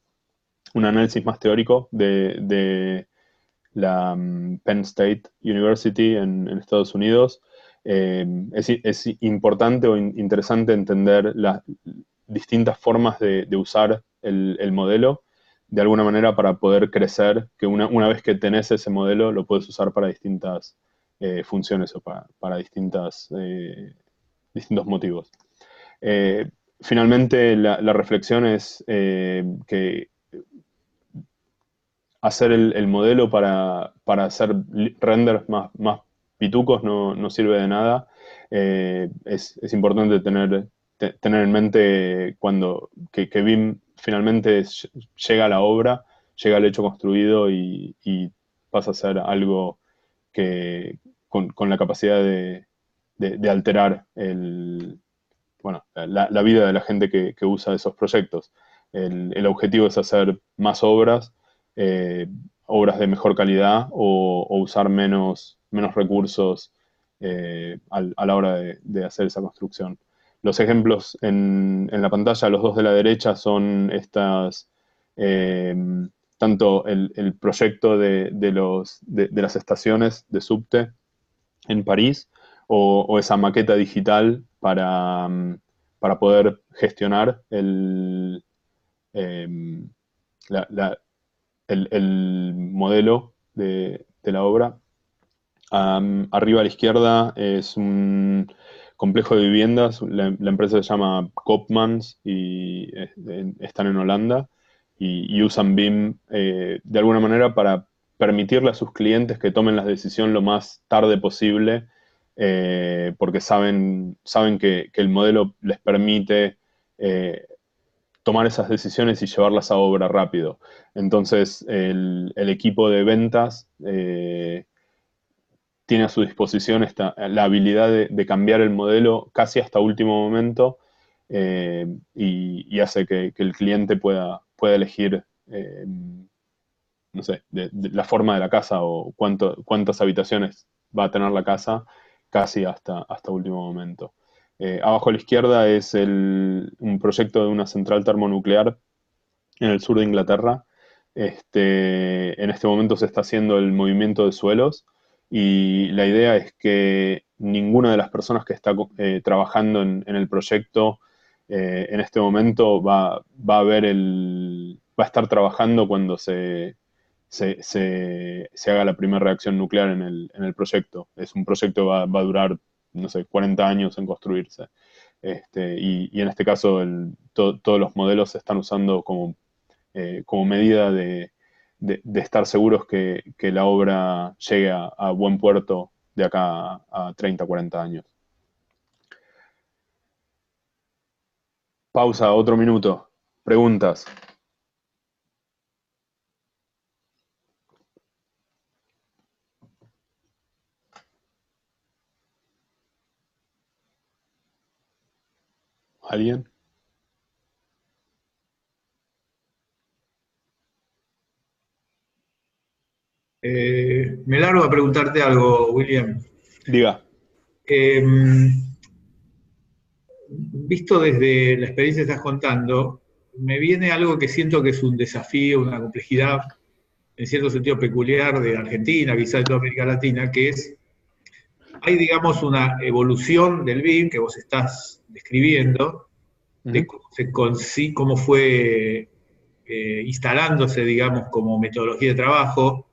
análisis más teórico de la Penn State University en Estados Unidos. Es importante o interesante entender las distintas formas de usar el modelo de alguna manera para poder crecer, que una vez que tenés ese modelo lo puedes usar para distintas funciones o para distintos motivos. Finalmente, la reflexión es que hacer el modelo para hacer renders más pitucos no sirve de nada. Es importante tener en mente que BIM finalmente llega a la obra, llega al hecho construido y pasa a ser algo que con la capacidad de alterar la vida de la gente que usa esos proyectos. El objetivo es hacer más obras, obras de mejor calidad o usar menos recursos a la hora de hacer esa construcción. Los ejemplos en la pantalla, los dos de la derecha, son tanto el proyecto de las estaciones de subte en París o esa maqueta digital para poder gestionar el modelo de la obra. Arriba a la izquierda es un complejo de viviendas. La empresa se llama Koopmans y están en Holanda y usan BIM de alguna manera para permitirle a sus clientes que tomen la decisión lo más tarde posible, porque saben que el modelo les permite tomar esas decisiones y llevarlas a obra rápido. Entonces, el equipo de ventas tiene a su disposición la habilidad de cambiar el modelo casi hasta último momento y hace que el cliente pueda elegir, no sé, de la forma de la casa o cuántas habitaciones va a tener la casa casi hasta último momento. Abajo a la izquierda es un proyecto de una central termonuclear en el sur de Inglaterra. En este momento se está haciendo el movimiento de suelos y la idea es que ninguna de las personas que está trabajando en el proyecto en este momento va a estar trabajando cuando se haga la primera reacción nuclear en el proyecto. Es un proyecto que va a durar, no sé, 40 años en construirse. Y en este caso todos los modelos se están usando como medida de estar seguros que la obra llegue a buen puerto de acá a 30, 40 años. Pausa, otro minuto. Preguntas. ¿Alguien? Me largo a preguntarte algo, William. Diga. Visto desde la experiencia que estás contando, me viene algo que siento que es un desafío, una complejidad, en cierto sentido peculiar de Argentina, quizá de toda América Latina, que es, hay digamos una evolución del BIM que vos estás describiendo, de cómo fue instalándose, digamos, como metodología de trabajo,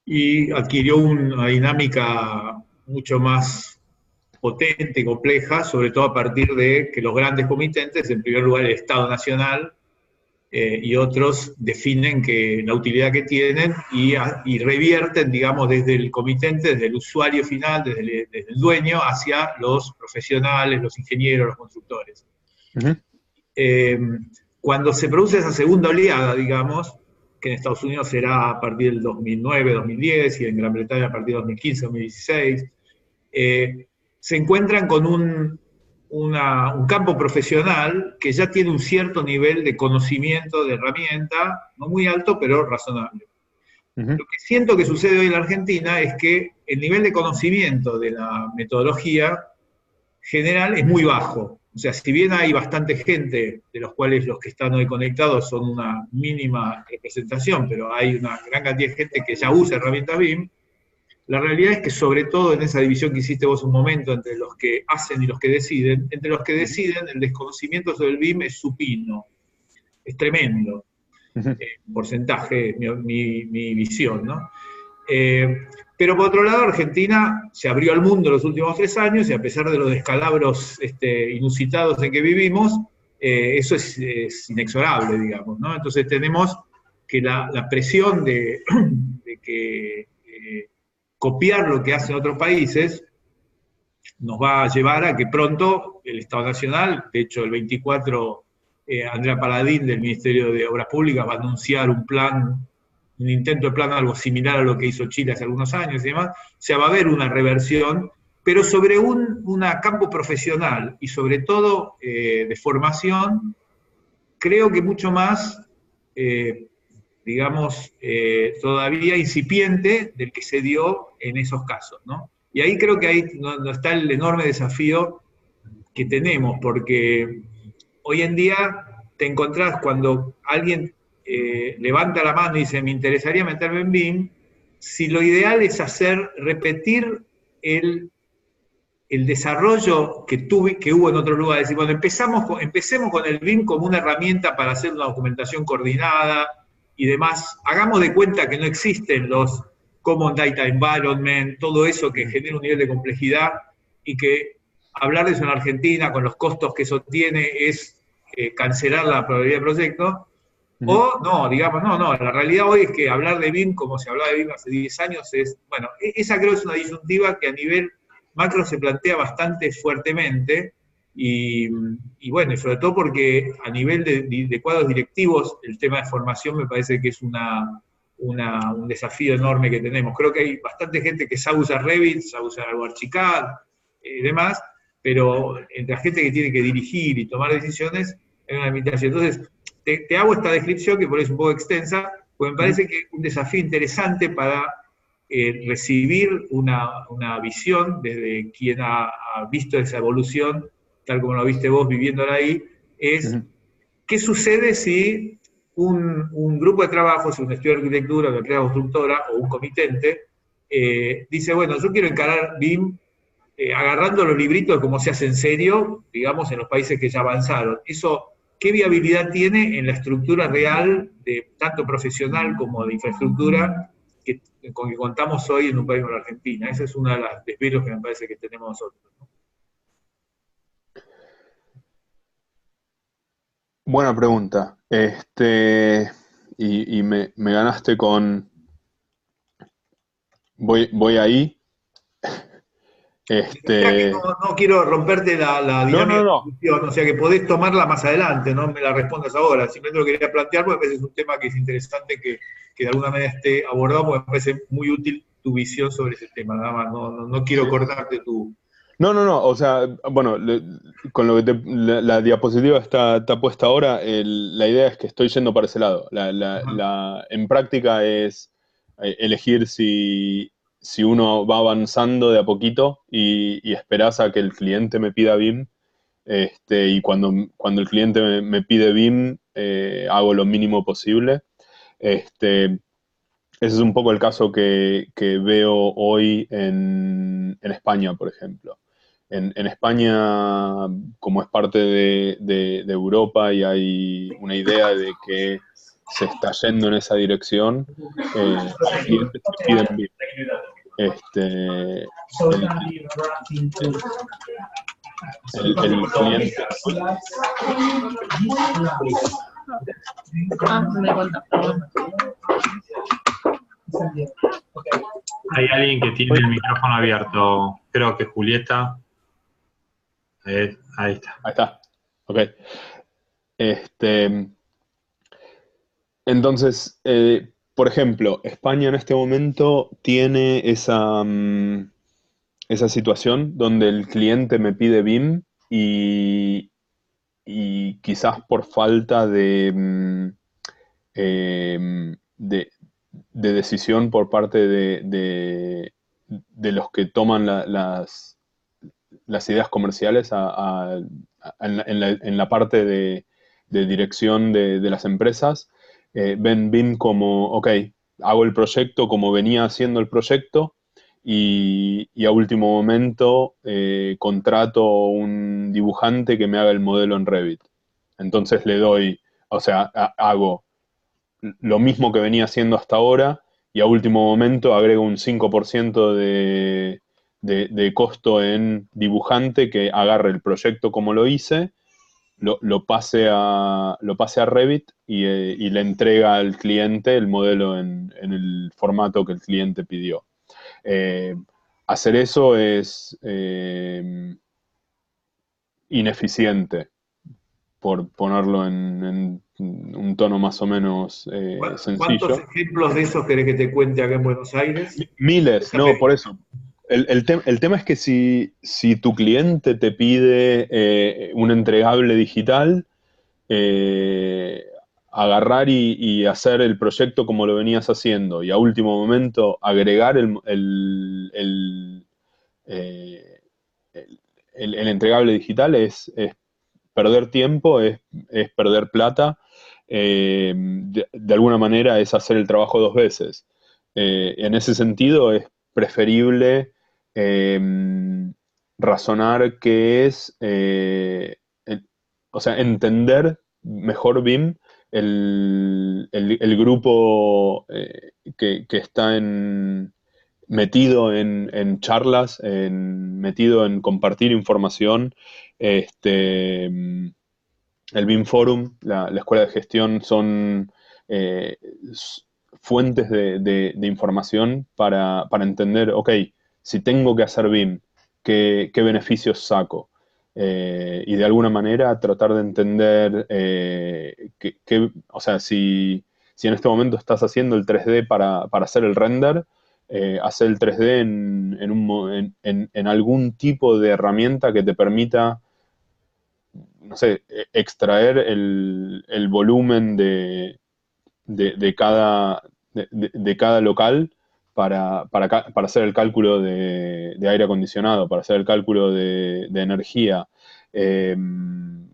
y adquirió una dinámica mucho más potente y compleja, sobre todo a partir de que los grandes comitentes, en primer lugar el Estado Nacional, y otros definen la utilidad que tienen y revierten, digamos, desde el comitente, desde el usuario final, desde el dueño, hacia los profesionales, los ingenieros, los constructores. Cuando se produce esa segunda oleada, digamos, que en Estados Unidos será a partir del 2009, 2010, y en Gran Bretaña a partir del 2015, 2016, se encuentran con un campo profesional que ya tiene un cierto nivel de conocimiento de herramienta, no muy alto, pero razonable. Lo que siento que sucede hoy en la Argentina es que el nivel de conocimiento de la metodología general es muy bajo. O sea, si bien hay bastante gente, de los cuales los que están hoy conectados son una mínima representación, pero hay una gran cantidad de gente que ya usa herramientas BIM, la realidad es que sobre todo en esa división que hiciste vos un momento entre los que hacen y los que deciden, entre los que deciden el desconocimiento sobre el BIM es supino, es tremendo. Porcentaje, mi visión, ¿no? Pero por otro lado, Argentina se abrió al mundo los últimos 3 años y a pesar de los descalabros inusitados en que vivimos, eso es inexorable, digamos, ¿no? Entonces tenemos que la presión de que copiar lo que hacen otros países nos va a llevar a que pronto el Estado Nacional, de hecho el 24, Andrea Paladín del Ministerio de Obras Públicas va a anunciar un plan, un intento de plan algo similar a lo que hizo Chile hace algunos años y demás, o sea, va a haber una reversión, pero sobre un campo profesional y sobre todo de formación, creo que mucho más, digamos, todavía incipiente del que se dio en esos casos, ¿no? Y ahí creo que ahí no está el enorme desafío que tenemos, porque hoy en día te encontrás cuando alguien levanta la mano y dice, me interesaría meterme en BIM, si lo ideal es repetir el desarrollo que hubo en otros lugares. Y bueno, empecemos con el BIM como una herramienta para hacer una documentación coordinada y demás. Hagamos de cuenta que no existen los Common Data Environment, todo eso que genera un nivel de complejidad y que hablar de eso en Argentina con los costos que eso tiene es cancelar la probabilidad de proyecto. O no, digamos, no, la realidad hoy es que hablar de BIM como se hablaba de BIM hace 10 años es, bueno, esa creo es una disyuntiva que a nivel macro se plantea bastante fuertemente y bueno, y sobre todo porque a nivel de cuadros directivos el tema de formación me parece que es un desafío enorme que tenemos. Creo que hay bastante gente que sabe usar Revit, sabe usar algo Archicad y demás, pero entre la gente que tiene que dirigir y tomar decisiones hay una limitación. Entonces, te hago esta descripción que por ahí es un poco extensa, porque me parece que es un desafío interesante para recibir una visión desde quien ha visto esa evolución, tal como lo viste vos viviéndola ahí, es ¿qué sucede si un grupo de trabajo, si un estudio de arquitectura, una empresa constructora o un comitente dice, bueno, yo quiero encarar BIM agarrando los libritos de cómo se hace en serio, digamos, en los países que ya avanzaron? Eso, ¿qué viabilidad tiene en la estructura real, de tanto profesional como de infraestructura, con que contamos hoy en un país como la Argentina? Esa es una de las desvelos que me parece que tenemos nosotros, ¿no? Buena pregunta. Y me ganaste con... Voy ahí. No quiero romperte la dinámica No. de discusión, o sea que podés tomarla más adelante, no me la respondas ahora, simplemente lo quería plantear porque me parece que es un tema que es interesante que de alguna manera esté abordado, porque me parece muy útil tu visión sobre ese tema, nada más, no quiero cortarte tu... No, o sea, bueno, con lo que la diapositiva está puesta ahora, la idea es que estoy yendo para ese lado. En práctica es elegir si uno va avanzando de a poquito y esperás a que el cliente me pida BIM, y cuando el cliente me pide BIM, hago lo mínimo posible. Ese es un poco el caso que veo hoy en España, por ejemplo. En España, como es parte de Europa y hay una idea de que se está yendo en esa dirección, los clientes te piden BIM. El cliente... Hay alguien que tiene el micrófono abierto, creo que Julieta. Ahí está. Ahí está, ok. Entonces, por ejemplo, España en este momento tiene esa situación donde el cliente me pide BIM y quizás por falta de decisión por parte de los que toman las ideas comerciales en la parte de dirección de las empresas, ven BIM como, ok, hago el proyecto como venía haciendo el proyecto y a último momento contrato un dibujante que me haga el modelo en Revit. Entonces le doy, o sea, hago lo mismo que venía haciendo hasta ahora y a último momento agrego un 5% de costo en dibujante que agarre el proyecto como lo hice, lo pase a Revit y le entrega al cliente el modelo en el formato que el cliente pidió. Eh, hacer eso es ineficiente, por ponerlo en un tono más o menos ¿Cuántos sencillo. ejemplos de esos querés que te cuente acá en Buenos Aires? Miles, no, por eso. El tema es que si tu cliente te pide un entregable digital, eh, agarrar y hacer el proyecto como lo venías haciendo y a último momento agregar eh, el entregable digital es perder tiempo, es perder plata, de alguna manera es hacer el trabajo dos veces. En ese sentido es preferible razonar que o sea, entender mejor BIM el grupo que está metido en charlas, metido en compartir información. El BIM Forum, la Escuela de Gestión, son eh, fuentes de información para entender, ok, si tengo que hacer BIM, qué beneficios saco. Y de alguna manera tratar de entender o sea, si en este momento estás haciendo el 3D para hacer el render, hacer el 3D en algún tipo de herramienta que te permita, no sé, extraer el volumen de cada, de cada local para hacer el cálculo de aire acondicionado, para hacer el cálculo de energía. Eh,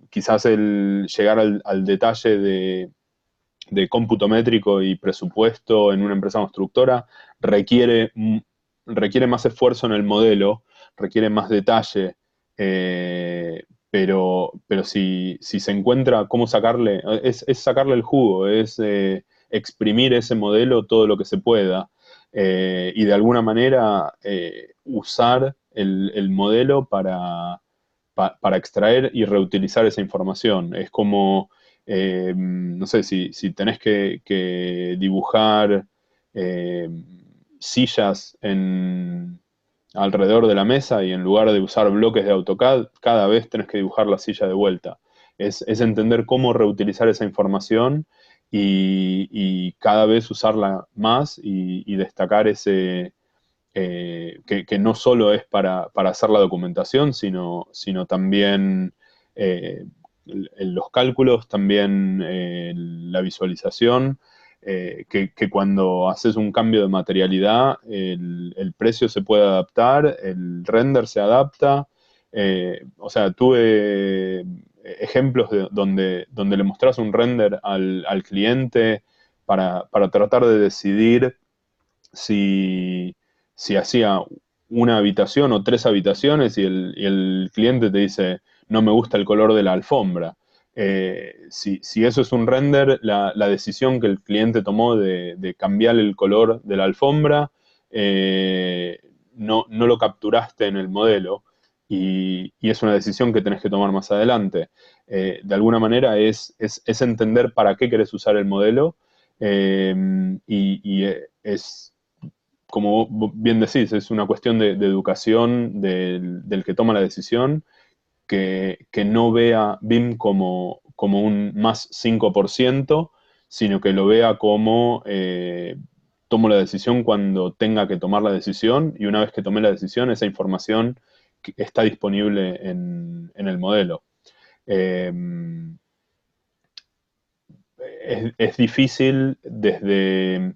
quizás el llegar al detalle de cómputo métrico y presupuesto en una empresa constructora requiere más esfuerzo en el modelo, requiere más detalle, pero si se encuentra cómo sacarle, es sacarle el jugo, es exprimir ese modelo todo lo que se pueda y de alguna manera usar el modelo para extraer y reutilizar esa información. Es como, no sé, si tenés que dibujar eh, sillas alrededor de la mesa y en lugar de usar bloques de AutoCAD, cada vez tenés que dibujar la silla de vuelta. Es entender cómo reutilizar esa información y cada vez usarla más y destacar que no solo es para hacer la documentación, sino también los cálculos, también la visualización, que cuando haces un cambio de materialidad, el precio se puede adaptar, el render se adapta. O sea, tuve ejemplos donde le mostras un render al cliente para tratar de decidir si, si hacía una habitación o tres habitaciones y el cliente te dice, no me gusta el color de la alfombra. Si eso es un render, la decisión que el cliente tomó de cambiar el color de la alfombra, no lo capturaste en el modelo y es una decisión que tenés que tomar más adelante. De alguna manera es entender para qué querés usar el modelo y es como bien decís, es una cuestión de educación del que toma la decisión, que no vea BIM como un más 5%, sino que lo vea como tomo la decisión cuando tenga que tomar la decisión, y una vez que tomé la decisión, esa información está disponible en el modelo. Es difícil desde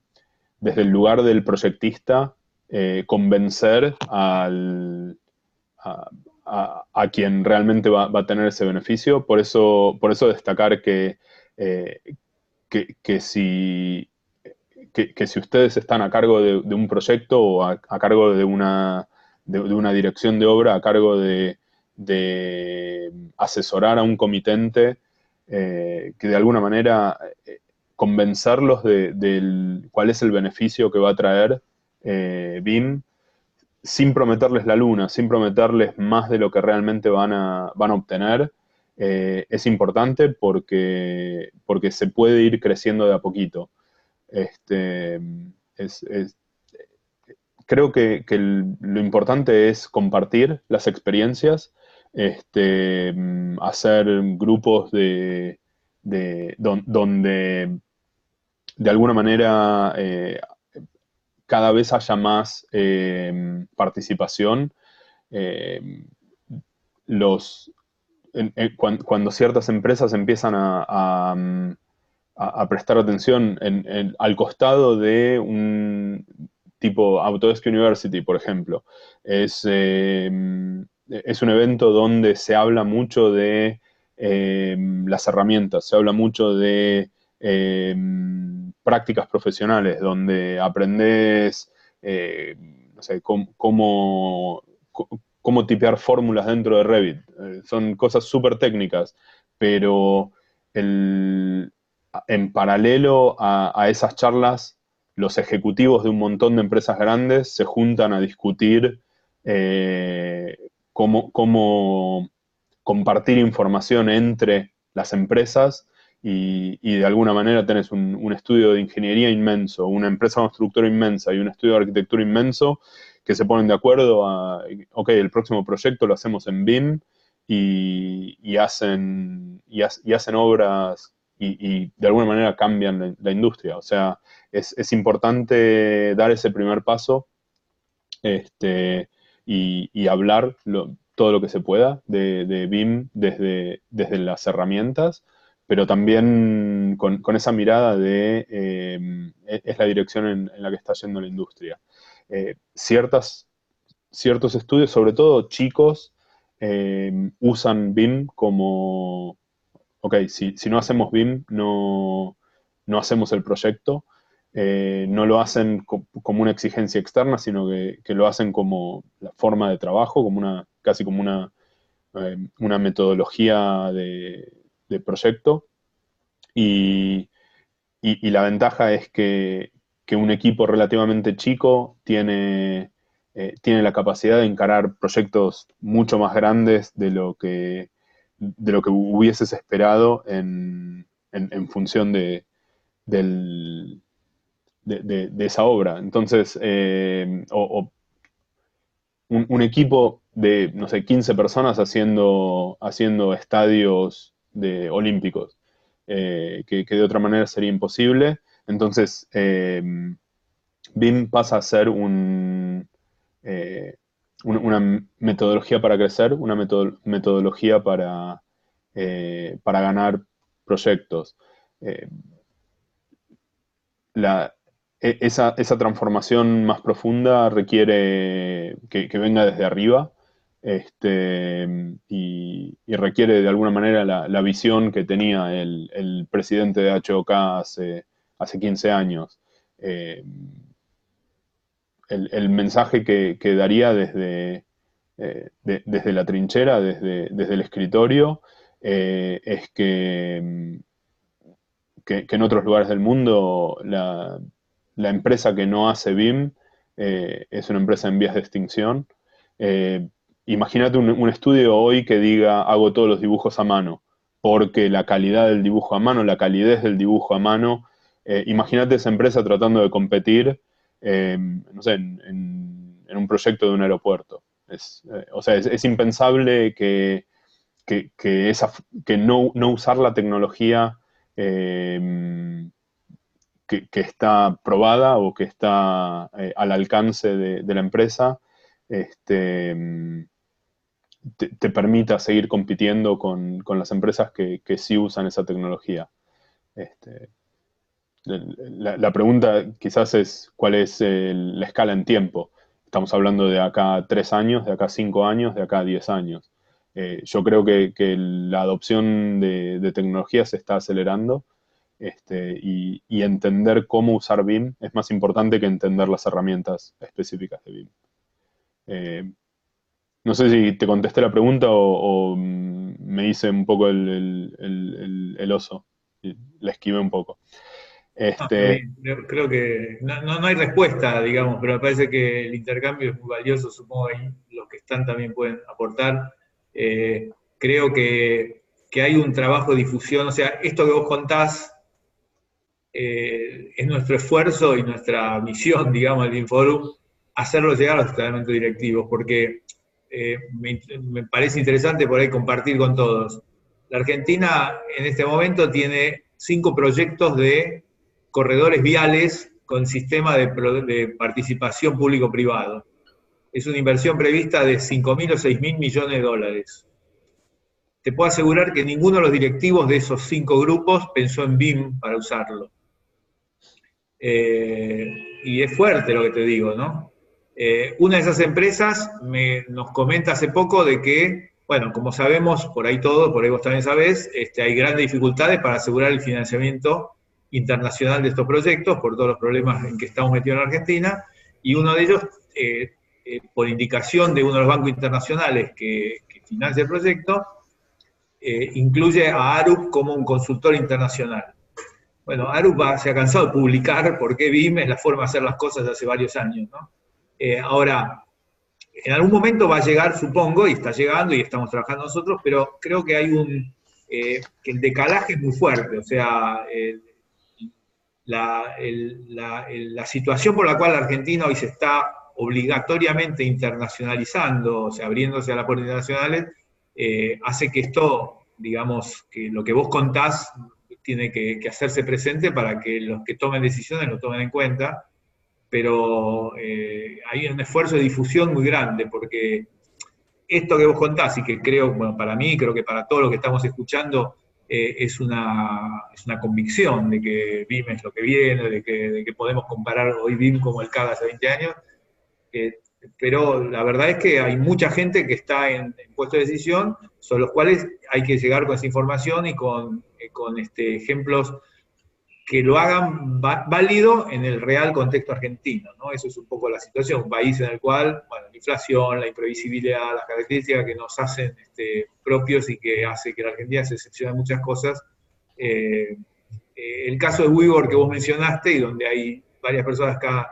el lugar del proyectista convencer a quien realmente va a tener ese beneficio. Por eso destacar que si ustedes están a cargo de un proyecto o a cargo de una dirección de obra, a cargo de asesorar a un comitente, que de alguna manera convencerlos de cuál es el beneficio que va a traer BIM, sin prometerles la luna, sin prometerles más de lo que realmente van a obtener, es importante porque se puede ir creciendo de a poquito. Creo que lo importante es compartir las experiencias, hacer grupos donde de alguna manera cada vez haya más participación. Cuando ciertas empresas empiezan a prestar atención al costado de un tipo Autodesk University, por ejemplo. Es un evento donde se habla mucho de las herramientas, se habla mucho de prácticas profesionales, donde aprendes, no sé, cómo tipear fórmulas dentro de Revit. Son cosas súper técnicas, pero en paralelo a esas charlas, los ejecutivos de un montón de empresas grandes se juntan a discutir cómo compartir información entre las empresas, y de alguna manera tenés un estudio de ingeniería inmenso, una empresa constructora inmensa y un estudio de arquitectura inmenso que se ponen de acuerdo ok, el próximo proyecto lo hacemos en BIM, y hacen obras y de alguna manera cambian la industria. O sea, es importante dar ese primer paso, y hablar todo lo que se pueda de BIM desde las herramientas, pero también con esa mirada de es la dirección en la que está yendo la industria. Ciertos estudios, sobre todo chicos, usan BIM como, ok, si no hacemos BIM, no hacemos el proyecto. No lo hacen como una exigencia externa, sino que lo hacen como la forma de trabajo, casi como una metodología de proyecto. Y la ventaja es que un equipo relativamente chico tiene la capacidad de encarar proyectos mucho más grandes de lo que hubieses esperado en función de esa obra. Entonces, un equipo de, no sé, 15 personas haciendo estadios olímpicos, que de otra manera sería imposible. Entonces, BIM pasa a ser una metodología para crecer, una metodología para ganar proyectos. Esa transformación más profunda requiere que venga desde arriba, y requiere de alguna manera la visión que tenía el presidente de HOK hace 15 años. El mensaje que daría desde la trinchera, desde el escritorio, es que en otros lugares del mundo la empresa que no hace BIM es una empresa en vías de extinción. Imagínate un estudio hoy que diga hago todos los dibujos a mano, porque la calidad del dibujo a mano, la calidez del dibujo a mano, imagínate esa empresa tratando de competir, no sé, en un proyecto de un aeropuerto. O sea, es impensable que no usar la tecnología que está probada o que está al alcance de la empresa, te permita seguir compitiendo con las empresas que sí usan esa tecnología. La pregunta quizás es cuál es la escala en tiempo. Estamos hablando de acá 3 años, de acá 5 años, de acá 10 años. Yo creo que la adopción de tecnología se está acelerando, y entender cómo usar BIM es más importante que entender las herramientas específicas de BIM. No sé si te contesté la pregunta o me hice un poco el oso. Y la esquivé un poco. Está bien. Creo que no hay respuesta, digamos, pero me parece que el intercambio es muy valioso, supongo que los que están también pueden aportar. Creo que hay un trabajo de difusión, o sea, esto que vos contás es nuestro esfuerzo y nuestra misión, digamos, del Inforum, hacerlo llegar a los tratamientos directivos, porque me parece interesante por ahí compartir con todos. La Argentina en este momento tiene 5 proyectos de corredores viales con sistema de participación público-privado. Es una inversión prevista de 5.000 o 6.000 millones de dólares. Te puedo asegurar que ninguno de los directivos de esos 5 grupos pensó en BIM para usarlo. Y es fuerte lo que te digo, ¿no? Una de esas empresas nos comenta hace poco de que, bueno, como sabemos, por ahí vos también sabés, hay grandes dificultades para asegurar el financiamiento internacional de estos proyectos por todos los problemas en que estamos metidos en Argentina, y uno de ellos, por indicación de uno de los bancos internacionales que financia el proyecto, incluye a Arup como un consultor internacional. Bueno, Arup se ha cansado de publicar por qué BIM es la forma de hacer las cosas de hace varios años, ¿no? Ahora, en algún momento va a llegar, supongo, y está llegando y estamos trabajando nosotros, pero creo que hay que el decalaje es muy fuerte, o sea, la situación por la cual la Argentina hoy se está obligatoriamente internacionalizando, o sea, abriéndose a las puertas internacionales, hace que esto, digamos, que lo que vos contás tiene que hacerse presente para que los que tomen decisiones lo tomen en cuenta, pero hay un esfuerzo de difusión muy grande, porque esto que vos contás y que creo, bueno, para mí, creo que para todos los que estamos escuchando, es una convicción de que BIM es lo que viene, de que podemos comparar hoy BIM como el CAD hace 20 años, pero la verdad es que hay mucha gente que está en puestos de decisión, sobre los cuales hay que llegar con esa información y con ejemplos que lo hagan válido en el real contexto argentino, ¿no? Eso es un poco la situación, un país en el cual, bueno, la inflación, la imprevisibilidad, las características que nos hacen propios y que hace que la Argentina se excepcione en muchas cosas. El caso de WeWork que vos mencionaste, y donde hay varias personas acá,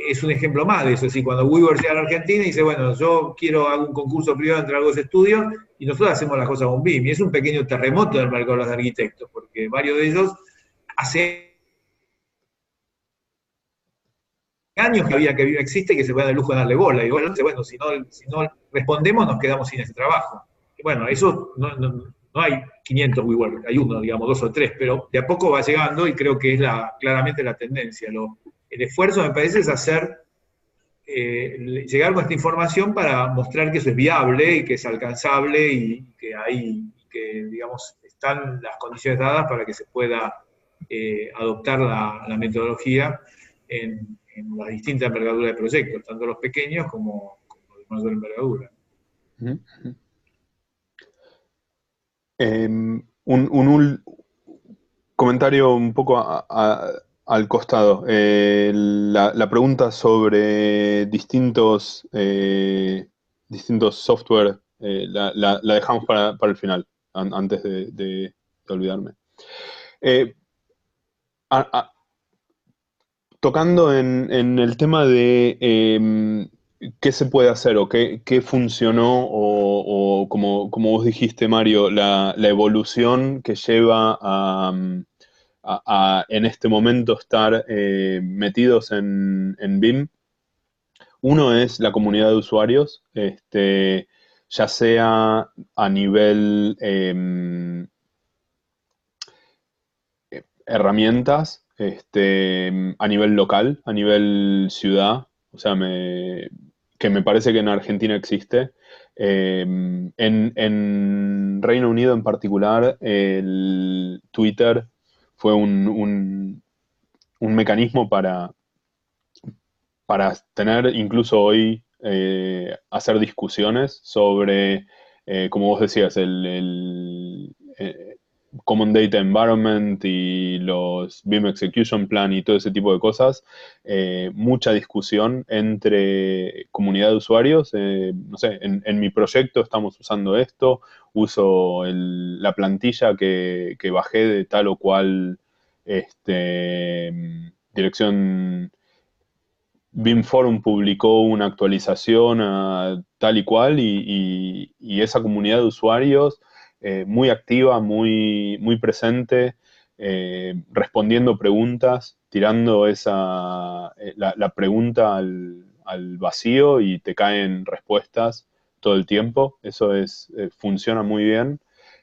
es un ejemplo más de eso. Es decir, cuando WeWork llega a la Argentina y dice, bueno, yo quiero hacer un concurso privado entre algunos estudios, y nosotros hacemos las cosas con BIM, y es un pequeño terremoto del mercado de los arquitectos, porque varios de ellos hace años que había que BIM existe y que se puede dar el lujo de darle bola. Y bueno, si no respondemos, nos quedamos sin ese trabajo. Y bueno, eso no hay 500 WeWork, hay uno, digamos, 2 o 3, pero de a poco va llegando y creo que es claramente la tendencia. El esfuerzo, me parece, es llegar con esta información para mostrar que eso es viable y que es alcanzable y que digamos, están las condiciones dadas para que se pueda adoptar la metodología en las distintas envergaduras de proyectos, tanto los pequeños como los de mayor envergadura. Un comentario un poco al costado. La pregunta sobre distintos software la dejamos para el final, antes de olvidarme. Tocando en el tema de qué se puede hacer o qué funcionó o como vos dijiste, Mario, la evolución que lleva a en este momento estar metidos en BIM. Uno es la comunidad de usuarios, ya sea a nivel herramientas, a nivel local, a nivel ciudad, o sea, que me parece que en Argentina existe. En Reino Unido en particular, el Twitter fue un mecanismo para tener incluso hoy, hacer discusiones sobre, como vos decías, Common Data Environment y los BIM Execution Plan y todo ese tipo de cosas. Mucha discusión entre comunidad de usuarios. No sé, en mi proyecto estamos usando esto, uso la plantilla que bajé de tal o cual dirección. BIM Forum publicó una actualización tal y cual, y esa comunidad de usuarios, muy activa, muy presente, respondiendo preguntas, tirando la pregunta al vacío y te caen respuestas todo el tiempo. Eso funciona muy bien.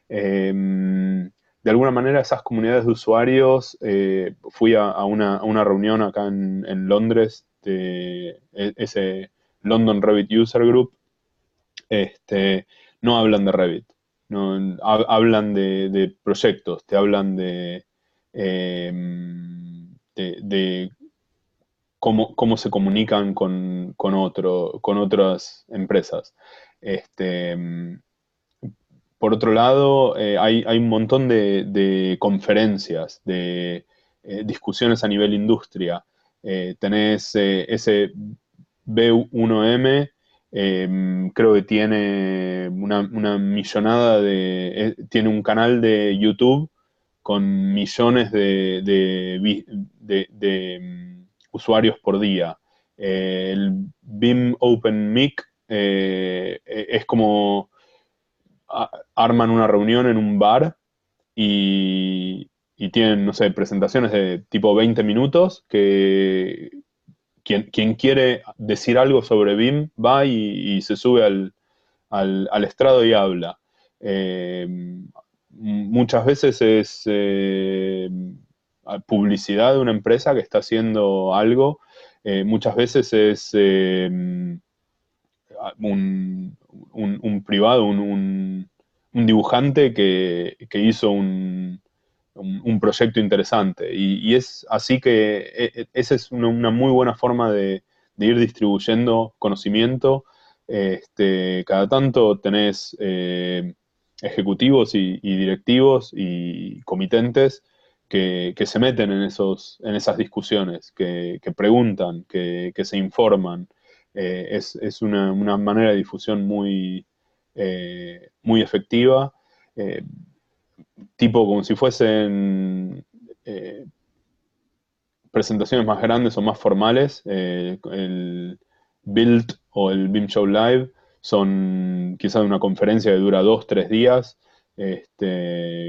De alguna manera, esas comunidades de usuarios, fui a una reunión acá en Londres de ese London Revit User Group. No hablan de Revit, no, hablan de proyectos, te hablan de cómo se comunican con otras empresas. Por otro lado, hay un montón de conferencias, de discusiones a nivel industria. Tenés ese B1M, creo que tiene una millonada tiene un canal de YouTube con millones de usuarios por día. El BIM Open Mic, es como arman una reunión en un bar y tienen, no sé, presentaciones de tipo 20 minutos, que quien quiere decir algo sobre BIM va y se sube al estrado y habla. Muchas veces es publicidad de una empresa que está haciendo algo. Muchas veces es un privado, un dibujante que hizo un proyecto interesante. Y es así que esa es una muy buena forma de ir distribuyendo conocimiento. Cada tanto tenés ejecutivos y directivos y comitentes que se meten en esas discusiones, que preguntan, que se informan. Es una manera de difusión muy efectiva, eh, tipo como si fuesen presentaciones más grandes o más formales. El Build o el BIM Show Live son quizás una conferencia que dura 2, 3 días,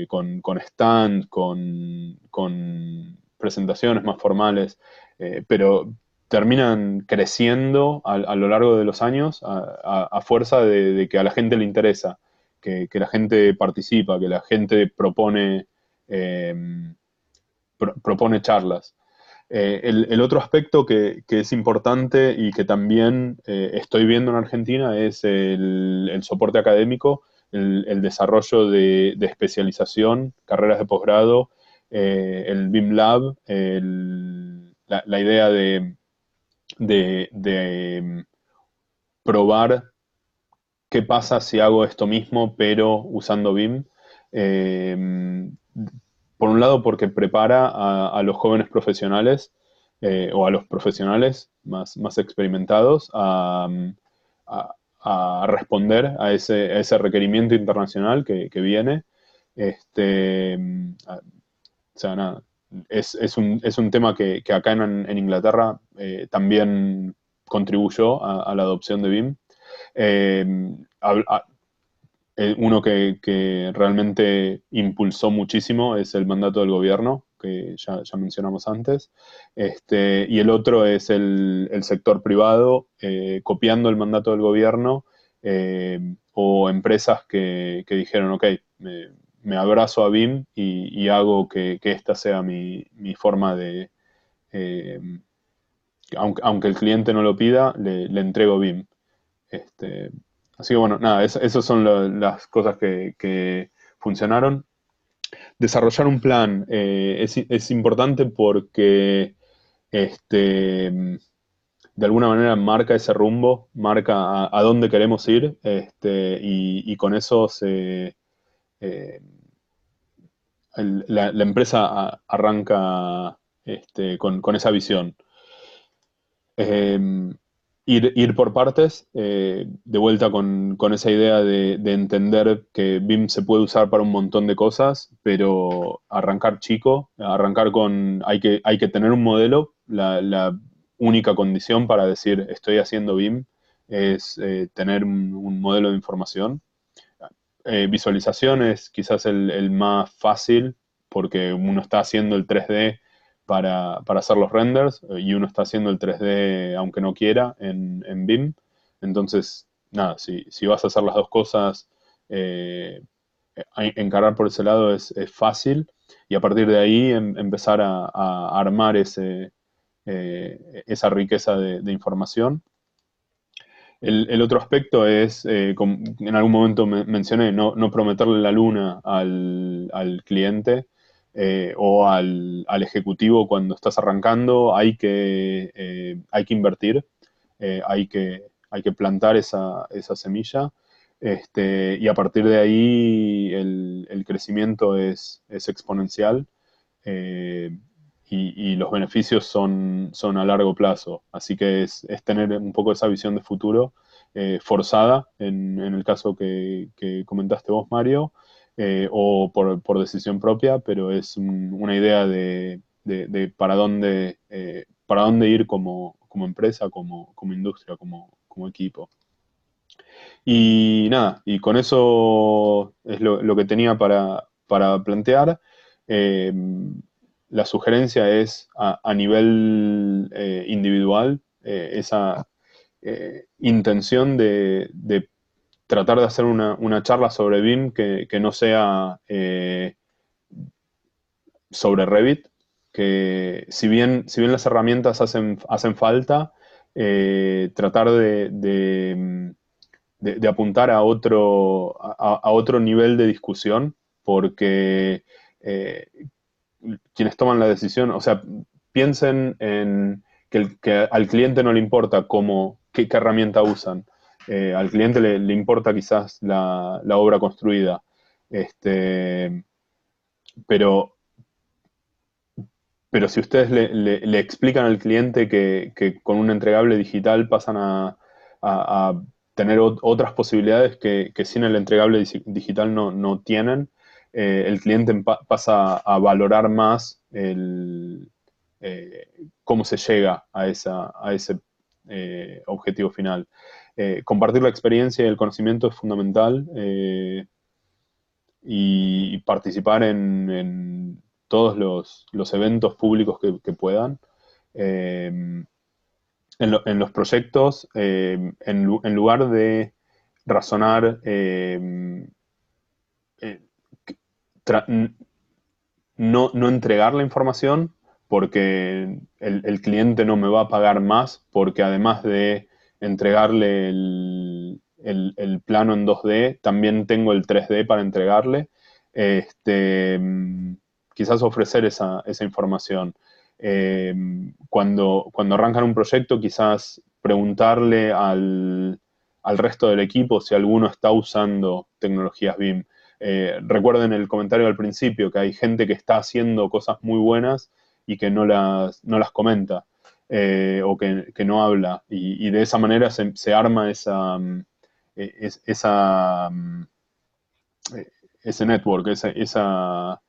con stand, con presentaciones más formales, pero terminan creciendo a lo largo de los años a fuerza de que a la gente le interesa, que la gente participa, que la gente propone charlas. El otro aspecto que es importante y que también estoy viendo en Argentina es el soporte académico, el desarrollo de especialización, carreras de posgrado, el BIM Lab, la idea de probar qué pasa si hago esto mismo pero usando BIM. Por un lado, porque prepara a los jóvenes profesionales, o a los profesionales más experimentados a responder a ese requerimiento internacional que viene. O sea, nada, es un tema que acá en Inglaterra, también contribuyó a la adopción de BIM. Eh, Uno que realmente impulsó muchísimo es el mandato del gobierno, que ya mencionamos antes. Y el otro es el sector privado, copiando el mandato del gobierno, o empresas que dijeron, ok, me abrazo a BIM y hago que esta sea mi forma de, aunque el cliente no lo pida, le entrego BIM. Así que bueno, nada, esas son las cosas que funcionaron. Desarrollar un plan es importante porque de alguna manera marca ese rumbo, marca a dónde queremos ir, y con eso eh, la empresa arranca con esa visión. Eh, ir por partes, de vuelta con esa idea de entender que BIM se puede usar para un montón de cosas, pero arrancar chico, arrancar hay que tener un modelo. La única condición para decir estoy haciendo BIM es tener un modelo de información. Visualización es quizás el más fácil porque uno está haciendo el 3D para hacer los renders y uno está haciendo el 3D aunque no quiera en BIM. Entonces, nada, si vas a hacer las dos cosas, encarar por ese lado es fácil y a partir de ahí empezar a armar esa riqueza de información. El otro aspecto es, en algún momento mencioné, no prometerle la luna al cliente o al ejecutivo cuando estás arrancando. Hay que invertir, hay que plantar esa semilla. Y a partir de ahí el crecimiento es exponencial. eh, y los beneficios son a largo plazo. Así que es tener un poco esa visión de futuro forzada, en el caso que comentaste vos, Mario, o por decisión propia, pero es una idea de para dónde ir como empresa, como industria, como equipo. Y nada, y con eso es lo que tenía para plantear. Eh, la sugerencia es a nivel individual, esa intención de tratar de hacer una charla sobre BIM que no sea sobre Revit, que si bien las herramientas hacen falta, tratar de apuntar a otro nivel de discusión, porque quienes toman la decisión, o sea, piensen en que al cliente no le importa qué herramienta usan. Al cliente le importa quizás la obra construida. Pero, pero si ustedes le explican al cliente que con un entregable digital pasan a tener otras posibilidades que sin el entregable digital no tienen, el cliente pasa a valorar más cómo se llega a ese objetivo final. Compartir la experiencia y el conocimiento es fundamental, y participar en todos los eventos públicos que puedan. En los proyectos, en lugar de razonar, eh, no entregar la información porque el cliente no me va a pagar más, porque además de entregarle el plano en 2D, también tengo el 3D para entregarle. Este, Quizás ofrecer esa información. Cuando arrancan un proyecto, quizás preguntarle al resto del equipo si alguno está usando tecnologías BIM. Recuerden el comentario al principio, que hay gente que está haciendo cosas muy buenas y que no las comenta, o que no habla. Y de esa manera se arma ese network, esa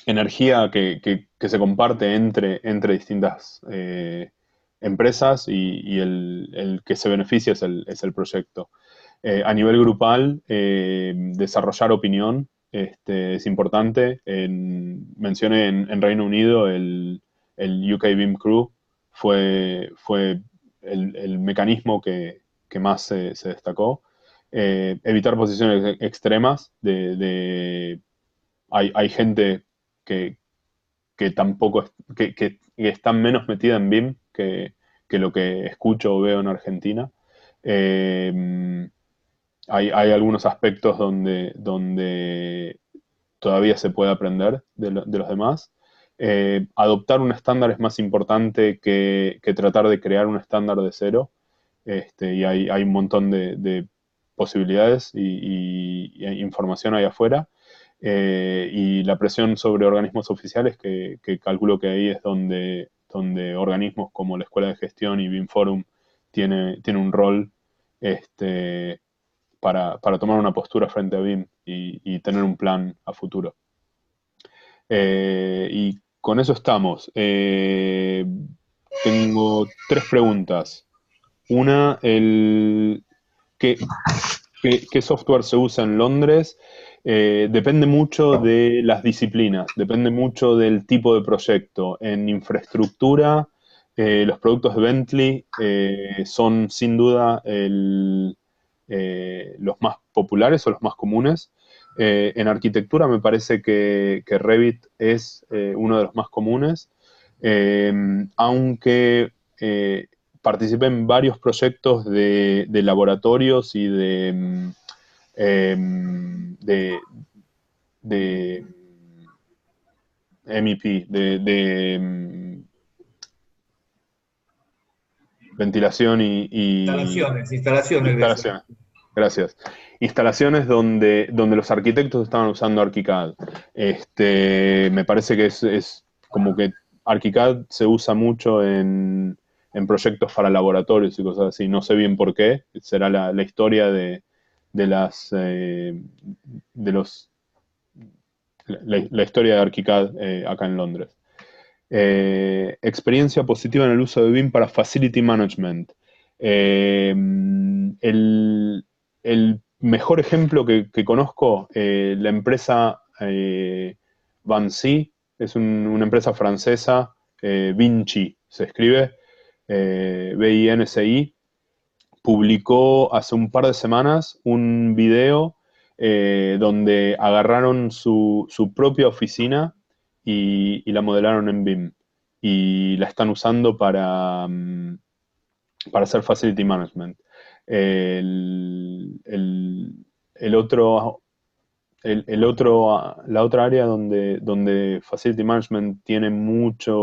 energía que se comparte entre distintas empresas y el que se beneficia es el proyecto. A nivel grupal, desarrollar opinión es importante. Mencioné en Reino Unido el UK BIM Crew, fue el mecanismo que más se destacó. evitar posiciones extremas, hay gente que tampoco, que está menos metida en BIM que lo que escucho o veo en Argentina. Hay algunos aspectos donde todavía se puede aprender de los demás. Adoptar un estándar es más importante que tratar de crear un estándar de cero. Y hay un montón de posibilidades y información ahí afuera. Y la presión sobre organismos oficiales, que calculo que ahí es donde organismos como la Escuela de Gestión y BIM Forum tiene un rol para tomar una postura frente a BIM y tener un plan a futuro. Y con eso estamos. Tengo 3 preguntas. Una, ¿qué software se usa en Londres? Depende mucho de las disciplinas, depende mucho del tipo de proyecto. En infraestructura, los productos de Bentley son sin duda los más populares o los más comunes. En arquitectura me parece que Revit es uno de los más comunes, aunque participé en varios proyectos de laboratorios y de MEP, ventilación instalaciones. Gracias. Instalaciones donde los arquitectos estaban usando ArchiCAD. Me parece que es como que ArchiCAD se usa mucho en proyectos para laboratorios y cosas así. No sé bien por qué. Será la historia de la historia de ArchiCAD acá en Londres. Experiencia positiva en el uso de BIM para Facility Management. El mejor ejemplo que conozco, la empresa Vinci, es una empresa francesa, Vinci se escribe, Vinci, publicó hace un par de semanas un video donde agarraron su propia oficina y la modelaron en BIM. Y la están usando para hacer Facility Management. La otra área donde Facility Management tiene mucha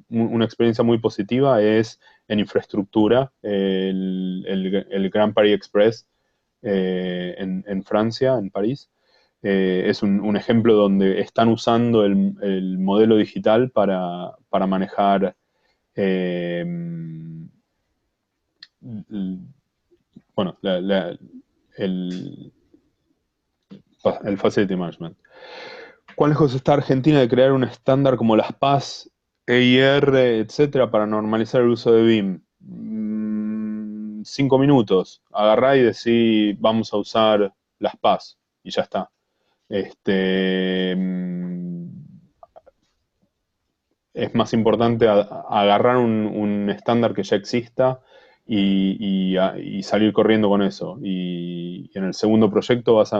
una experiencia muy positiva es en infraestructura, el Grand Paris Express en Francia, en París. Es un ejemplo donde están usando el modelo digital para manejar bueno, el Facility Management. ¿Cuán lejos está Argentina de crear un estándar como las PAS, EIR, etcétera, para normalizar el uso de BIM? 5 minutos. Agarrá y decí, vamos a usar las PAS, y ya está. Es más importante agarrar un estándar que ya exista y salir corriendo con eso. Y en el segundo proyecto vas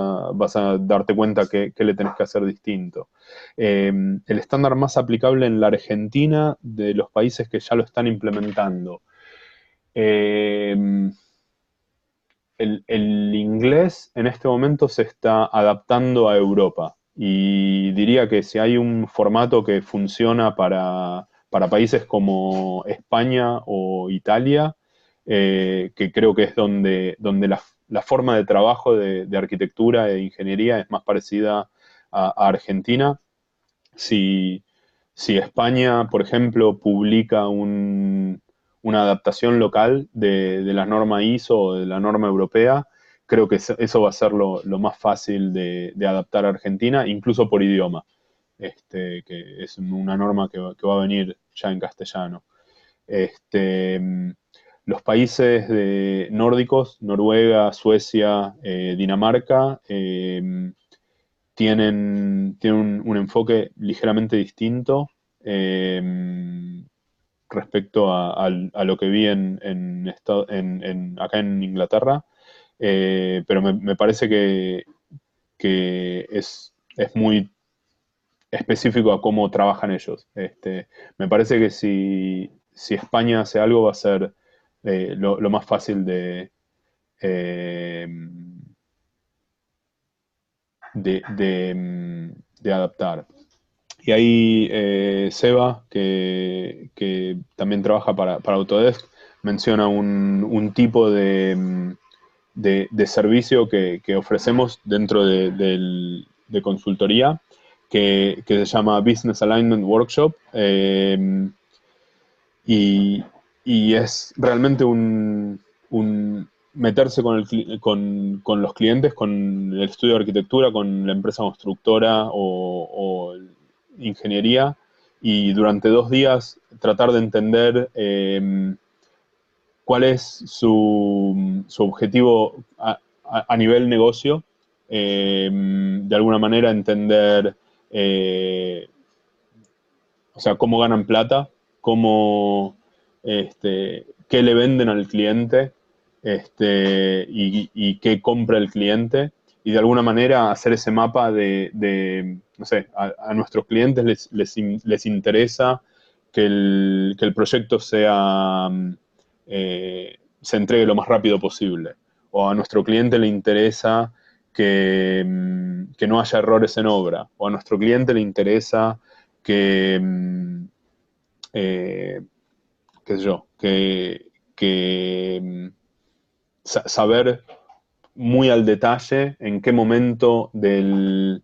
a darte cuenta que le tenés que hacer distinto. El estándar más aplicable en la Argentina de los países que ya lo están implementando. El inglés en este momento se está adaptando a Europa. Y diría que si hay un formato que funciona para países como España o Italia, que creo que es donde la forma de trabajo de arquitectura e ingeniería es más parecida a Argentina. Si España, por ejemplo, publica una adaptación local de la norma ISO o de la norma europea, creo que eso va a ser lo más fácil de adaptar a Argentina, incluso por idioma, que es una norma que va a venir ya en castellano. Los países nórdicos, Noruega, Suecia, Dinamarca, tienen un enfoque ligeramente distinto. respecto a lo que vi acá en Inglaterra, pero me parece que es muy específico a cómo trabajan ellos. Me parece que si España hace algo va a ser lo más fácil eh, de adaptar. Y ahí Seba, que también trabaja para Autodesk, menciona un tipo de servicio que ofrecemos dentro de consultoría, que se llama Business Alignment Workshop, y es realmente un meterse con los clientes, con el estudio de arquitectura, con la empresa constructora o ingeniería, y durante 2 días tratar de entender cuál es su objetivo a nivel negocio, de alguna manera entender, o sea, cómo ganan plata, qué le venden al cliente, y qué compra el cliente, y de alguna manera hacer ese mapa no sé, a nuestros clientes les interesa que el proyecto se entregue lo más rápido posible, o a nuestro cliente le interesa que no haya errores en obra, o a nuestro cliente le interesa que, qué sé yo, saber muy al detalle en qué momento del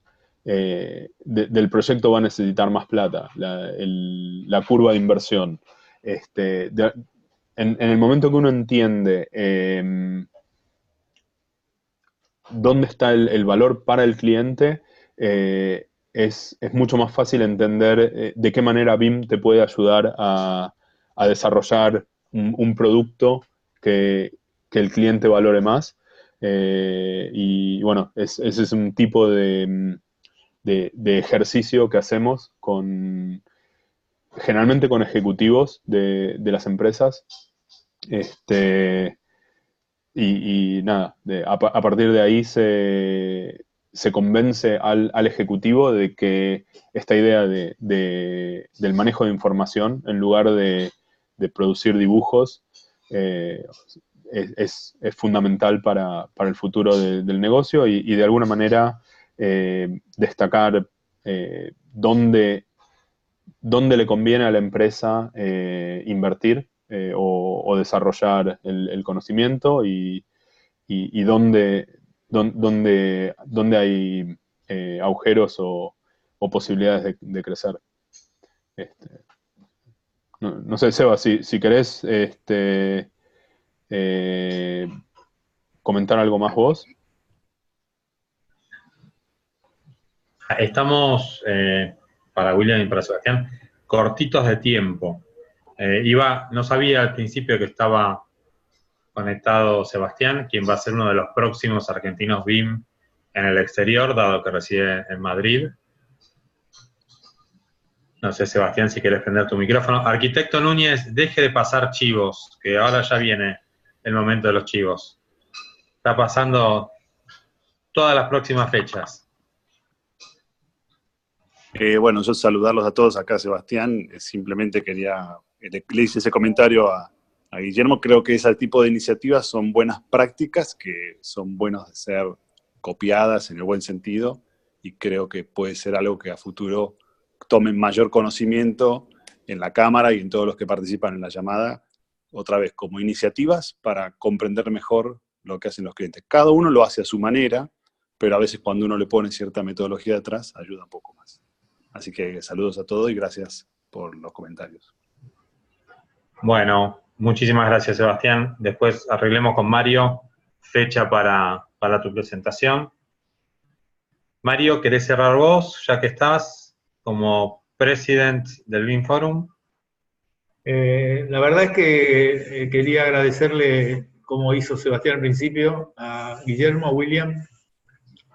proyecto va a necesitar más plata, la curva de inversión. En el momento que uno entiende dónde está el valor para el cliente, es mucho más fácil entender de qué manera BIM te puede ayudar a desarrollar un producto que el cliente valore más. Y bueno, ese es un tipo de ejercicio que hacemos generalmente con ejecutivos de las empresas. Y nada, a partir de ahí se convence al ejecutivo de que esta idea del manejo de información, en lugar de producir dibujos, es fundamental para el futuro del negocio, y de alguna manera destacar dónde le conviene a la empresa invertir, o desarrollar el conocimiento, y dónde hay agujeros o posibilidades de crecer. No sé, Seba, si querés comentar algo más vos. Estamos, para William y para Sebastián, cortitos de tiempo. No sabía al principio que estaba conectado Sebastián, quien va a ser uno de los próximos argentinos BIM en el exterior, dado que reside en Madrid. No sé, Sebastián, si querés prender tu micrófono. Arquitecto Núñez, deje de pasar chivos, que ahora ya viene el momento de los chivos. Está pasando todas las próximas fechas. Bueno, yo saludarlos a todos acá, Sebastián. Simplemente le hice ese comentario a Guillermo. Creo que ese tipo de iniciativas son buenas prácticas, que son buenas de ser copiadas en el buen sentido, y creo que puede ser algo que a futuro tomen mayor conocimiento en la Cámara y en todos los que participan en la llamada, otra vez como iniciativas para comprender mejor lo que hacen los clientes. Cada uno lo hace a su manera, pero a veces cuando uno le pone cierta metodología detrás, ayuda un poco más. Así que saludos a todos y gracias por los comentarios. Bueno, muchísimas gracias, Sebastián. Después arreglemos con Mario fecha para tu presentación. Mario, ¿querés cerrar vos, ya que estás como president del BIM Forum? La verdad es que quería agradecerle, como hizo Sebastián al principio, a Guillermo, a William.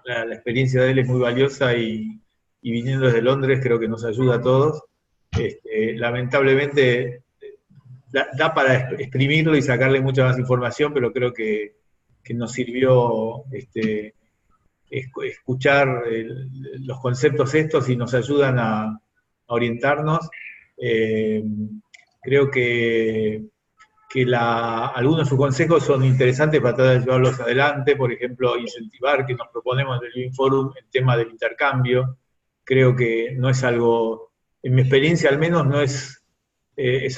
La experiencia de él es muy valiosa, y viniendo desde Londres creo que nos ayuda a todos. Lamentablemente da para exprimirlo y sacarle mucha más información, pero creo que nos sirvió escuchar los conceptos estos y nos ayudan a orientarnos. Creo que algunos de sus consejos son interesantes para tratar de llevarlos adelante, por ejemplo, incentivar, que nos proponemos en el Lean Forum, el tema del intercambio. Creo que no es algo, en mi experiencia al menos, no es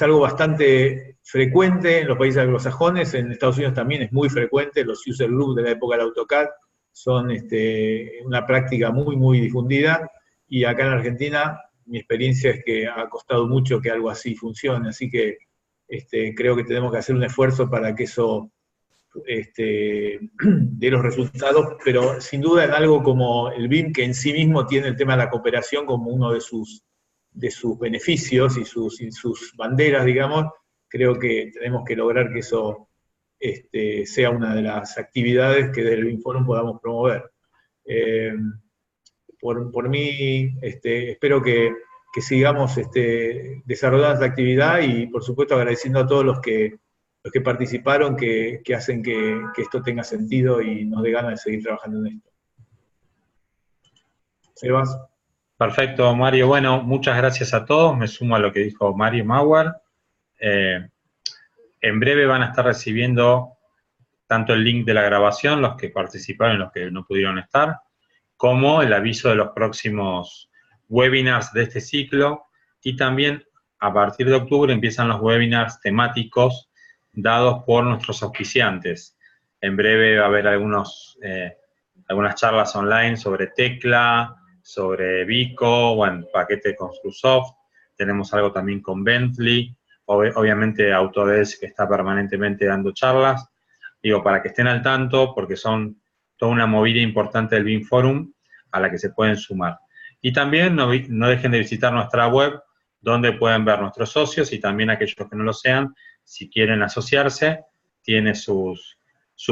algo bastante frecuente en los países anglosajones. En Estados Unidos también es muy frecuente. Los user groups de la época del AutoCAD son una práctica muy, muy difundida, y acá en Argentina mi experiencia es que ha costado mucho que algo así funcione, así que creo que tenemos que hacer un esfuerzo para que eso dé los resultados, pero sin duda en algo como el BIM, que en sí mismo tiene el tema de la cooperación como uno de sus beneficios y sus banderas, digamos, creo que tenemos que lograr que eso sea una de las actividades que desde el BIM Forum podamos promover. Por mí, espero que sigamos desarrollando esta actividad, y por supuesto agradeciendo a todos los que participaron, que hacen que esto tenga sentido y nos dé ganas de seguir trabajando en esto. Sebas. Perfecto, Mario. Bueno, muchas gracias a todos. Me sumo a lo que dijo Mario Mauer. En breve van a estar recibiendo tanto el link de la grabación, los que participaron y los que no pudieron estar, como el aviso de los próximos webinars de este ciclo, y también a partir de octubre empiezan los webinars temáticos dados por nuestros auspiciantes. En breve va a haber algunas charlas online sobre Tecla, sobre Vico, bueno, paquete con Construsoft. Tenemos algo también con Bentley, obviamente Autodesk, que está permanentemente dando charlas. Digo, para que estén al tanto, porque son toda una movida importante del BIM Forum a la que se pueden sumar. Y también no dejen de visitar nuestra web, donde pueden ver nuestros socios, y también aquellos que no lo sean, si quieren asociarse, tiene sus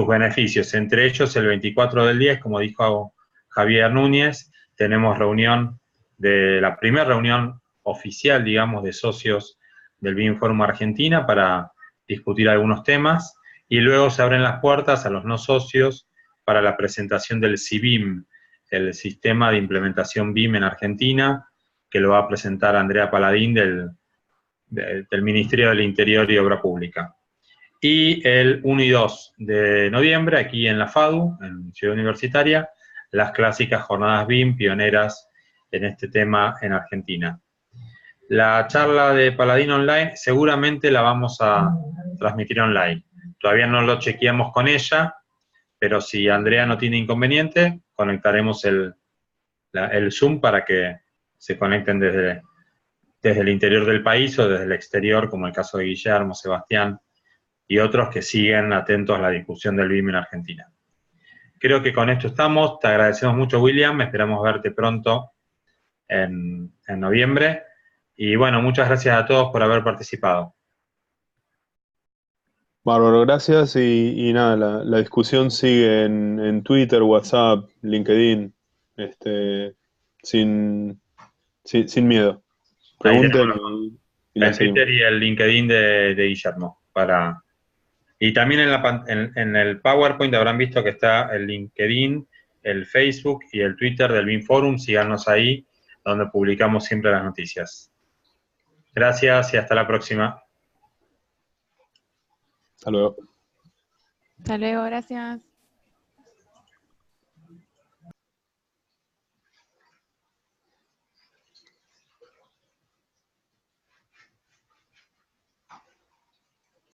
beneficios. Entre ellos, el 24 del 10, como dijo Javier Núñez, tenemos la primera reunión oficial, digamos, de socios del BIM Forum Argentina para discutir algunos temas, y luego se abren las puertas a los no socios para la presentación del CIBIM, el sistema de implementación BIM en Argentina, que lo va a presentar Andrea Paladín del Ministerio del Interior y Obra Pública. Y el 1 y 2 de noviembre, aquí en la FADU, en Ciudad Universitaria, las clásicas jornadas BIM pioneras en este tema en Argentina. La charla de Paladín online seguramente la vamos a transmitir online. Todavía no lo chequeamos con ella, pero si Andrea no tiene inconveniente, conectaremos el Zoom para que se conecten desde el interior del país o desde el exterior, como el caso de Guillermo, Sebastián y otros que siguen atentos a la discusión del BIM en Argentina. Creo que con esto estamos. Te agradecemos mucho, William. Esperamos verte pronto en noviembre. Y bueno, muchas gracias a todos por haber participado. Bárbaro, gracias. Y nada, la discusión sigue en Twitter, WhatsApp, LinkedIn, sin miedo. Pregunten y la el seguimos. Twitter y el LinkedIn de Guillermo. Y también en el PowerPoint habrán visto que está el LinkedIn, el Facebook y el Twitter del BIM Forum. Síganos ahí, donde publicamos siempre las noticias. Gracias y hasta la próxima. Hasta luego. Hasta luego, gracias.